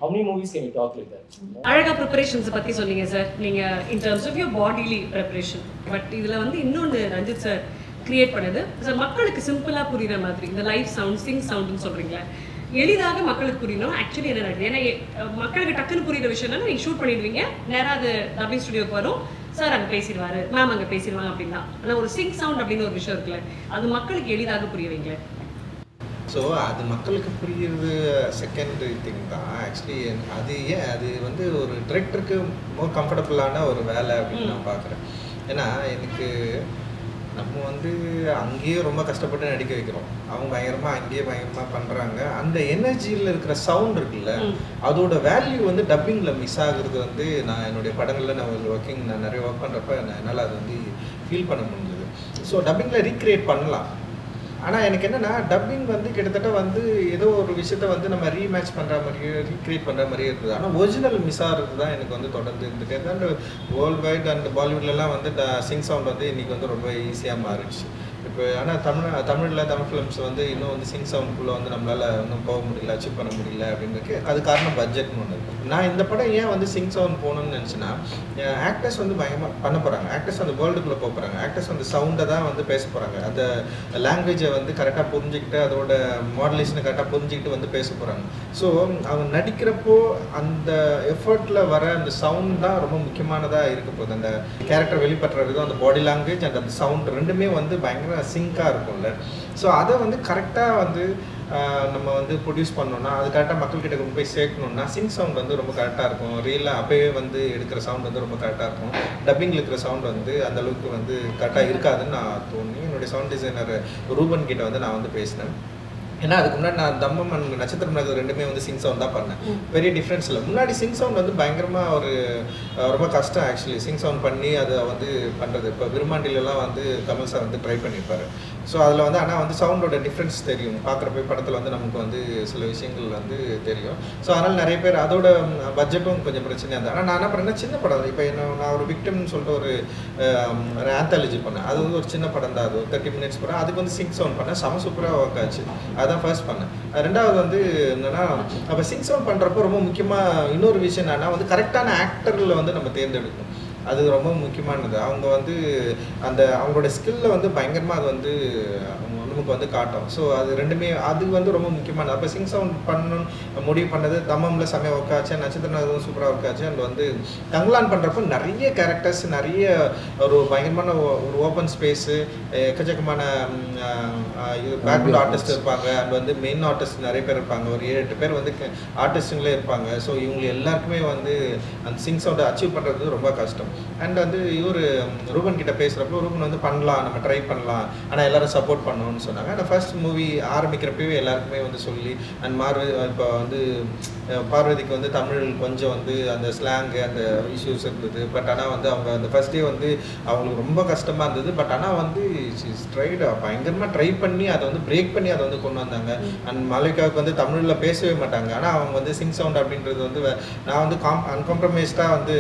How many movies can you talk like that? அழகா ப்ரிப்பரேஷன்ஸ் பற்றி சொன்னீங்க சார் நீங்கள் in terms of your bodily preparation. But இதில் வந்து இன்னொன்று ரஞ்சித் சார் கிரியேட் பண்ணது சார் மக்களுக்கு சிம்பிளாக புரியுற மாதிரி இந்த லைவ் சவுண்ட் சிங் சவுண்டுன்னு சொல்கிறீங்களா எளிதாக மக்களுக்கு புரியணும். ஆக்சுவலி என்ன நடக்குது ஏன்னா மக்களுக்கு டக்குன்னு புரியுற விஷயம்னா நீங்கள் ஷூட் பண்ணிடுவீங்க, நேராக அது டப்பிங் ஸ்டுடியோக்கு வரும், சார் அங்கே பேசிடுவார் மேம் அங்கே பேசிடுவாங்க அப்படின்னா. ஆனால் ஒரு சிங் சவுண்ட் அப்படின்னு ஒரு விஷயம் இருக்குல்ல அது மக்களுக்கு எளிதாக புரியுவீங்க. ஸோ அது மக்களுக்கு புரியுறது செகண்டரி திங் தான் ஆக்சுவலி. அது ஏன் அது வந்து ஒரு டிரெக்டருக்கு மோர் கம்ஃபர்டபுளான ஒரு வேலை அப்படின்னு நான் பார்க்குறேன். ஏன்னா எனக்கு நம்ம வந்து அங்கேயே ரொம்ப கஷ்டப்பட்டு நடிக்க வைக்கிறோம், அவங்க பயங்கரமாக அங்கேயே பயங்கரமாக பண்ணுறாங்க. அந்த எனர்ஜியில் இருக்கிற சவுண்ட் இருக்குல்ல அதோட வேல்யூ வந்து டப்பிங்கில் மிஸ் ஆகுறது வந்து நான் என்னுடைய படங்களில் நான் நிறைய ஒர்க் பண்ணுறப்ப என்னால் அது வந்து ஃபீல் பண்ண முடிஞ்சது. ஸோ டப்பிங்கில் ரீக்ரியேட் பண்ணலாம். ஆனால் எனக்கு என்னென்னா டப்பிங் வந்து கிட்டத்தட்ட வந்து ஏதோ ஒரு விஷயத்த வந்து நம்ம ரீமேட்ச் பண்ணுற மாதிரியே ரீக்ரியேட் பண்ணுற மாதிரியே இருக்குது. ஆனால் ஒரிஜினல் மிஸ் ஆகிறது தான் எனக்கு வந்து தொடர்ந்து இருந்துகிட்டே தான். அண்ட் வேர்ல்டு வைட் அண்ட் பாலிவுட்லலாம் வந்து சிங் சவுண்ட் வந்து இன்றைக்கி வந்து ரொம்ப ஈஸியாக மாறிடுச்சு இப்போ. ஆனால் தமிழ் ஃபிலிம்ஸ் வந்து இன்னும் வந்து சிங் சவுண்டுக்குள்ளே வந்து நம்மளால் இன்னும் போக முடியல, அச்சீவ் பண்ண முடியல அப்படின்றதுக்கு அது காரணம் பட்ஜெட்னு ஒன்று இருக்குது. நான் இந்த படம் ஏன் வந்து சிங் சவுண்ட் போகணும்னு நினச்சின்னா ஆக்டர்ஸ் வந்து பயங்கரமாக பண்ண போகிறாங்க, ஆக்டர்ஸ் வந்து வேர்ல்டுக்குள்ளே போக போகிறாங்க, ஆக்டர்ஸ் வந்து சவுண்டை தான் வந்து பேச போகிறாங்க, அந்த லாங்குவேஜை வந்து கரெக்டாக புரிஞ்சுக்கிட்டு அதோட மாடுலேஷனை கரெக்டாக புரிஞ்சுக்கிட்டு வந்து பேச போகிறாங்க. ஸோ அவங்க நடிக்கிறப்போ அந்த எஃபர்ட்டில் வர அந்த சவுண்ட் தான் ரொம்ப முக்கியமானதாக இருக்க போகுது. அந்த கேரக்டர் வெளிப்படுற விதம், அந்த பாடி லாங்குவேஜ் அண்ட் அந்த சவுண்ட் ரெண்டுமே வந்து பயங்கர சிங்காக இருக்கும்ல. ஸோ அதை வந்து கரெக்டாக வந்து நம்ம வந்து ப்ரொடியூஸ் பண்ணோன்னா அது கரெக்டாக மக்கள்கிட்ட கொண்டு போய் சேர்க்கணுன்னா சிங் சவுண்ட் வந்து ரொம்ப கரெக்டாக இருக்கும். ரியலாக அப்போயே வந்து எடுக்கிற சவுண்ட் வந்து ரொம்ப கரெக்டாக இருக்கும். டப்பிங்கில் இருக்கிற சவுண்ட் வந்து அந்தளவுக்கு வந்து கரெக்டாக இருக்காதுன்னு நான் தோணி என்னுடைய சவுண்ட் டிசைனர் ரூபன் கிட்ட வந்து நான் வந்து பேசினேன். ஏன்னா அதுக்கு முன்னாடி நான் தம்மம் அண்ட் நட்சத்திரம் நகர் ரெண்டுமே வந்து சிங் சவுண்ட் தான் பண்ணேன், பெரிய டிஃப்ரென்ஸ் இல்லை. முன்னாடி சிங் சவுண்ட் வந்து பயங்கரமாக ஒரு ரொம்ப கஷ்டம் ஆக்சுவலி சிங் சவுண்ட் பண்ணி அதை வந்து பண்ணுறது. இப்போ விருமாண்டிலலாம் வந்து கமல் சார் வந்து ட்ரை பண்ணியிருப்பார். ஸோ அதில் வந்து ஆனால் வந்து சவுண்டோட டிஃப்ரென்ஸ் தெரியும், பார்க்குறப்ப படத்தில் வந்து நமக்கு வந்து சில விஷயங்கள் வந்து தெரியும். ஸோ அதனால் நிறைய பேர் அதோட பட்ஜெட்டும் கொஞ்சம் பிரச்சனையாக இருந்தால். ஆனால் நான் என்ன பண்ணேன்னா சின்ன படம், இப்போ நான் ஒரு விக்டிம்னு சொல்லிட்டு ஒரு ஆந்தாலஜி பண்ணேன், அது வந்து ஒரு சின்ன படம் தான், அது ஒரு 30 minutes படம். அதுக்கு வந்து சிங் சவுண்ட் பண்ணேன், செம சூப்பராக ஒர்க் ஆச்சு. அதான் ஃபர்ஸ்ட் பண்ணேன். ரெண்டாவது வந்து என்னென்னா அப்போ சிங் சவுண்ட் பண்ணுறப்போ ரொம்ப முக்கியமாக இன்னொரு விஷயம் என்னன்னா வந்து கரெக்டான ஆக்டரில் வந்து நம்ம தேர்ந்தெடுக்கணும். அது ரொம்ப முக்கியமானது. அவங்க வந்து அந்த அவங்களோட ஸ்கில்ல வந்து பயங்கரமாக அது வந்து நமக்கு வந்து காட்டும். ஸோ அது ரெண்டுமே அது வந்து ரொம்ப முக்கியமானது. அப்போ சிங் சவுண்ட் பண்ணணும் முடிவு பண்ணது தம்மம்ல செம்மையாக ஒர்க் ஆச்சு, நட்சத்திரம் அதுவும் சூப்பராக ஒர்க் ஆச்சு. அண்ட் வந்து தங்கலான் பண்ணுறப்போ நிறைய கேரக்டர்ஸ், நிறைய ஒரு பயங்கரமான ஒரு ஓப்பன் ஸ்பேஸு, எக்கச்சக்கமான பேக்ரவுண்ட் ஆர்டிஸ்ட் இருப்பாங்க. அண்ட் வந்து மெயின் ஆர்டிஸ்ட் நிறைய பேர் இருப்பாங்க, ஒரு 7-8 பேர் வந்து ஆர்டிஸ்ட்டுங்களே இருப்பாங்க. ஸோ இவங்க எல்லாருக்குமே வந்து அந்த சிங் சவுண்டை அச்சீவ் பண்ணுறது ரொம்ப கஷ்டம். அண்ட் வந்து இவர் ரூபன் கிட்ட பேசுகிறப்போ ரூபன் வந்து பண்ணலாம், நம்ம ட்ரை பண்ணலாம், ஆனால் எல்லாரும் சப்போர்ட் பண்ணணும்னு சொன்னாங்க. அந்த ஃபர்ஸ்ட் மூவி ஆரம்பிக்கிறப்பவே எல்லாருக்குமே வந்து சொல்லி அண்ட் இப்போ வந்து பார்வதிக்கு வந்து தமிழ் கொஞ்சம் வந்து அந்த ஸ்லாங்கு அந்த இஷ்யூஸ் இருந்தது. பட் ஆனால் வந்து அவங்க அந்த ஃபர்ஸ்ட் டே வந்து அவங்களுக்கு ரொம்ப கஷ்டமாக இருந்தது. பட் ஆனால் வந்து பயங்கரமாக ட்ரை பண்ணி அதை வந்து பிரேக் பண்ணி அதை வந்து கொண்டு வந்தாங்க. அண்ட் மாலிகாவுக்கு வந்து தமிழில் பேசவே மாட்டாங்க, ஆனால் அவங்க வந்து சிங் சவுண்ட் அப்படின்றது வந்து நான் வந்து அன்காம்ப்ரமைஸ்டாக வந்து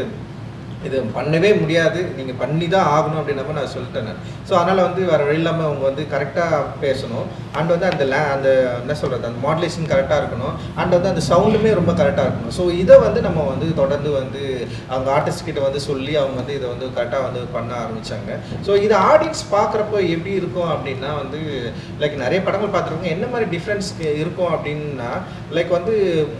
இது பண்ணவே முடியாது, நீங்கள் பண்ணி தான் ஆகணும் அப்படின்னப்ப நான் சொல்லிட்டேன் நான். ஸோ அதனால் வந்து வேறு வழி இல்லாமல் அவங்க வந்து கரெக்டாக பேசணும். அண்ட் வந்து அந்த அந்த என்ன சொல்கிறது அந்த மாடுலேஷன் கரெக்டாக இருக்கணும். அண்ட் வந்து அந்த சவுண்டுமே ரொம்ப கரெக்டாக இருக்கணும். ஸோ இதை வந்து நம்ம வந்து தொடர்ந்து வந்து அவங்க ஆர்டிஸ்ட் கிட்ட வந்து சொல்லி அவங்க வந்து இதை வந்து கரெக்டாக வந்து பண்ண ஆரம்பித்தாங்க. ஸோ இதை ஆடியன்ஸ் பார்க்குறப்போ எப்படி இருக்கும் அப்படின்னா வந்து லைக் நிறைய படங்கள் பார்த்துருக்கோங்க, என்ன மாதிரி டிஃப்ரென்ஸ் இருக்கும் அப்படின்னா லைக் வந்து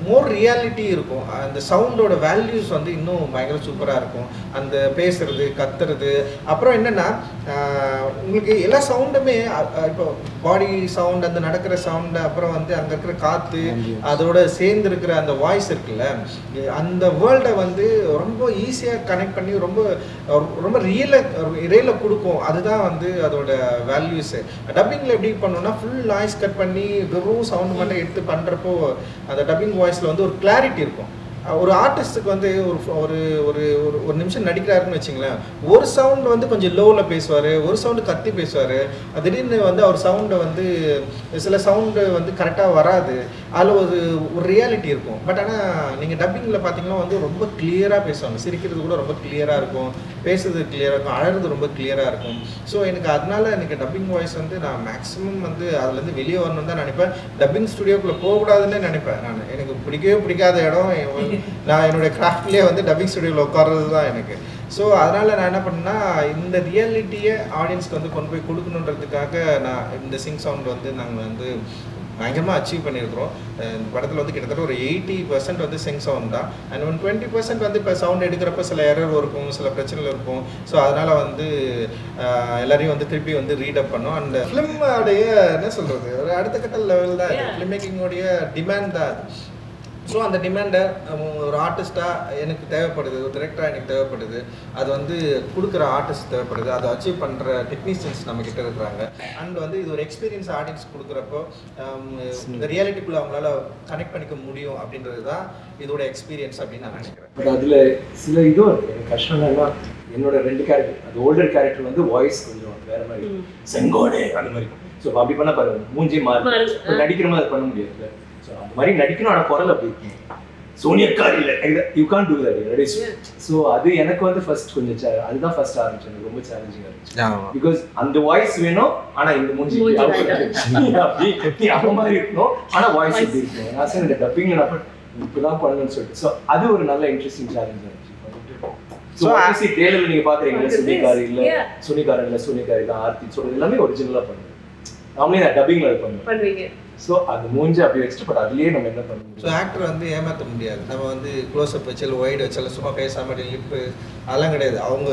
மோர் ரியாலிட்டி இருக்கும். அந்த சவுண்டோட வேல்யூஸ் வந்து இன்னும் பயங்கர சூப்பராக இருக்கும். அந்த பேசுறது, கத்துறது, அப்புறம் என்னன்னா உங்களுக்கு எல்லா சவுண்டுமே இப்போ பாடி சவுண்ட், அந்த நடக்கிற சவுண்டு, அப்புறம் வந்து அங்கே இருக்கிற காற்று, அதோட சேர்ந்து இருக்கிற அந்த வாய்ஸ் இருக்குல்ல, அந்த வேர்ல்டை வந்து ரொம்ப ஈஸியாக கனெக்ட் பண்ணி ரொம்ப ரொம்ப ரியலாக கொடுக்கும். அதுதான் வந்து அதோட வேல்யூஸு. டப்பிங்கில் எப்படி பண்ணோம்னா ஃபுல் நாய்ஸ் கட் பண்ணி வெறும் சவுண்டு மட்டும் எடுத்து பண்ணுறப்போ அந்த டப்பிங் வாய்ஸில் வந்து ஒரு கிளாரிட்டி இருக்கும். ஒரு ஆர்டிஸ்ட்டுக்கு வந்து ஒரு ஒரு ஒரு நிமிஷம் நடிக்கிறாருன்னு வச்சுங்களேன், ஒரு சவுண்டு வந்து கொஞ்சம் லோவில் பேசுவார், ஒரு சவுண்டு கத்தி பேசுவார். திடீர்னு வந்து அவர் சவுண்டை வந்து சில சவுண்டு வந்து கரெக்டாக வராது, அதில் ஒரு ரியாலிட்டி இருக்கும். பட் ஆனால் நீங்கள் டப்பிங்கில் பார்த்தீங்கன்னா வந்து ரொம்ப கிளியராக பேசுவாங்க, சிரிக்கிறது கூட ரொம்ப கிளியராக இருக்கும், பேசுறது கிளியராக இருக்கும், அழகிறது ரொம்ப கிளியராக இருக்கும். ஸோ அதனால எனக்கு டப்பிங் வாய்ஸ் வந்து நான் மேக்ஸிமம் வந்து அதுலேருந்து வெளியே வரணும்னு தான் நினைப்பேன். டப்பிங் ஸ்டுடியோக்குள்ளே போகக்கூடாதுன்னு நினைப்பேன் நான். எனக்கு பிடிக்கவே பிடிக்காத இடம் நான் என்னுடைய கிராஃப்ட்லேயே வந்து டப்பிங் ஸ்டுடியோவில் உட்கார்றது தான் எனக்கு. ஸோ அதனால் நான் என்ன பண்ணேன்னா இந்த ரியாலிட்டியை ஆடியன்ஸ்க்கு வந்து கொண்டு போய் கொடுக்கணுன்றதுக்காக நான் இந்த சிங் சவுண்ட் வந்து நாங்கள் வந்து பயங்கரமாக அச்சீவ் பண்ணியிருக்கிறோம். இந்த படத்தில் வந்து கிட்டத்தட்ட ஒரு 80% வந்து சிங் சவுண்ட் தான். அண்ட் 20% வந்து இப்போ சவுண்ட் எடுக்கிறப்ப சில எரர் இருக்கும், சில பிரச்சனைகள் இருக்கும். ஸோ அதனால் வந்து எல்லாரையும் வந்து திருப்பி வந்து ரீடப் பண்ணோம். அந்த ஃபிலிமோடைய என்ன சொல்கிறது ஒரு அடுத்த கட்ட லெவல் தான், ஃபிலிம் மேக்கிங்கோடைய டிமாண்ட் தான் அது. ஸோ அந்த டிமாண்டை ஒரு ஆர்டிஸ்ட்டாக எனக்கு தேவைப்படுது, ஒரு டிரெக்டராக எனக்கு தேவைப்படுது, அது வந்து கொடுக்குற ஆர்டிஸ்ட் தேவைப்படுது, அதை அச்சீவ் பண்ணுற டெக்னீஷியன்ஸ் நம்மக்கிட்ட இருக்கிறாங்க. அண்ட் வந்து இது ஒரு எக்ஸ்பீரியன்ஸ் ஆடியன்ஸ் கொடுக்குறப்போ இந்த ரியாலிட்டிக்குள்ளே அவங்களால கனெக்ட் பண்ணிக்க முடியும் அப்படின்றது தான் இதோட எக்ஸ்பீரியன்ஸ் அப்படின்னு நான் நினைக்கிறேன். பட் அதில் சில இதுவும் இருக்குது எனக்கு கஷ்டம்னா, என்னோட 2 கேரக்டர், அது ஓல்டர் கேரக்டர் வந்து வாய்ஸ் கொஞ்சம் வேறு மாதிரி செங்கோடு அந்த மாதிரி. ஸோ அப்படி பண்ண பாருங்க மூஞ்சி மாறி நடிக்கிற மாதிரி பண்ண முடியாது. ஸோ அந்த மாதிரி நடிக்கணும், ஆனால் குரல் அப்படி இருக்கும். சோனியக்கார் இல்லை, you can do that. So அது எனக்கு வந்து ஃபர்ஸ்ட் கொஞ்சம் அதுதான் ஃபர்ஸ்ட் ஆரம்பிச்சேன், எனக்கு ரொம்ப சேலஞ்சிங்காக இருந்துச்சு. பிகாஸ் அந்த வாய்ஸ் வேணும், ஆனால் இந்த மூஞ்சி அப்படி அந்த மாதிரி இருக்கணும், ஆனால் வாய்ஸ் எப்படி இருக்கும். நான் சார் இந்த டப்பிங் நான் இப்படிதான் பண்ணணும்னு சொல்லிட்டு. ஸோ அது ஒரு நல்ல இன்ட்ரெஸ்டிங் சேலஞ்சாக இருந்துச்சு. ஸோ ஆர்டிசி ட்ரெய்லரில் நீங்கள் பார்க்குறீங்களா, சோனியக்கார் இல்லை, சோனியக்காரன் இல்லை, சோனியக்காரி தான் ஆர்த்தி சொல்றது எல்லாமே ஒரிஜினலாக பண்ணுவேன். நாமளே நான் டப்பிங்கில் பண்ணுவேன். ஸோ அது மூஞ்சி அப்படி வச்சுட்டு பட் அதுலேயே நம்ம என்ன பண்ண முடியும். ஸோ ஆக்டர் வந்து ஏமாற்ற முடியாது. நம்ம வந்து க்ளோஸ்அப் வச்சாலும் ஒய்டு வச்சாலும் சும்மா பேசாமல் லிப்பு அதெல்லாம் கிடையாது. அவங்க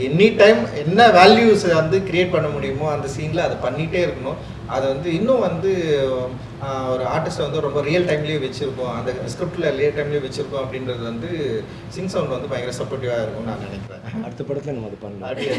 எனி டைம் என்ன வேல்யூஸ் வந்து கிரியேட் பண்ண முடியுமோ அந்த சீனில் அதை பண்ணிகிட்டே இருக்கணும். அதை வந்து இன்னும் வந்து ஒரு ஆர்டிஸ்ட்டை வந்து ரொம்ப ரியல் டைம்லேயே வச்சுருக்கோம், அந்த ஸ்கிரிப்டில் ரியல் டைம்லேயே வச்சுருக்கோம் அப்படின்றது வந்து சிங் சவுண்ட் வந்து பயங்கர சப்போர்ட்டிவாக இருக்கும்னு நான் நினைக்கிறேன். அடுத்த படத்தில் நம்ம அது பண்ணலாம். அப்படி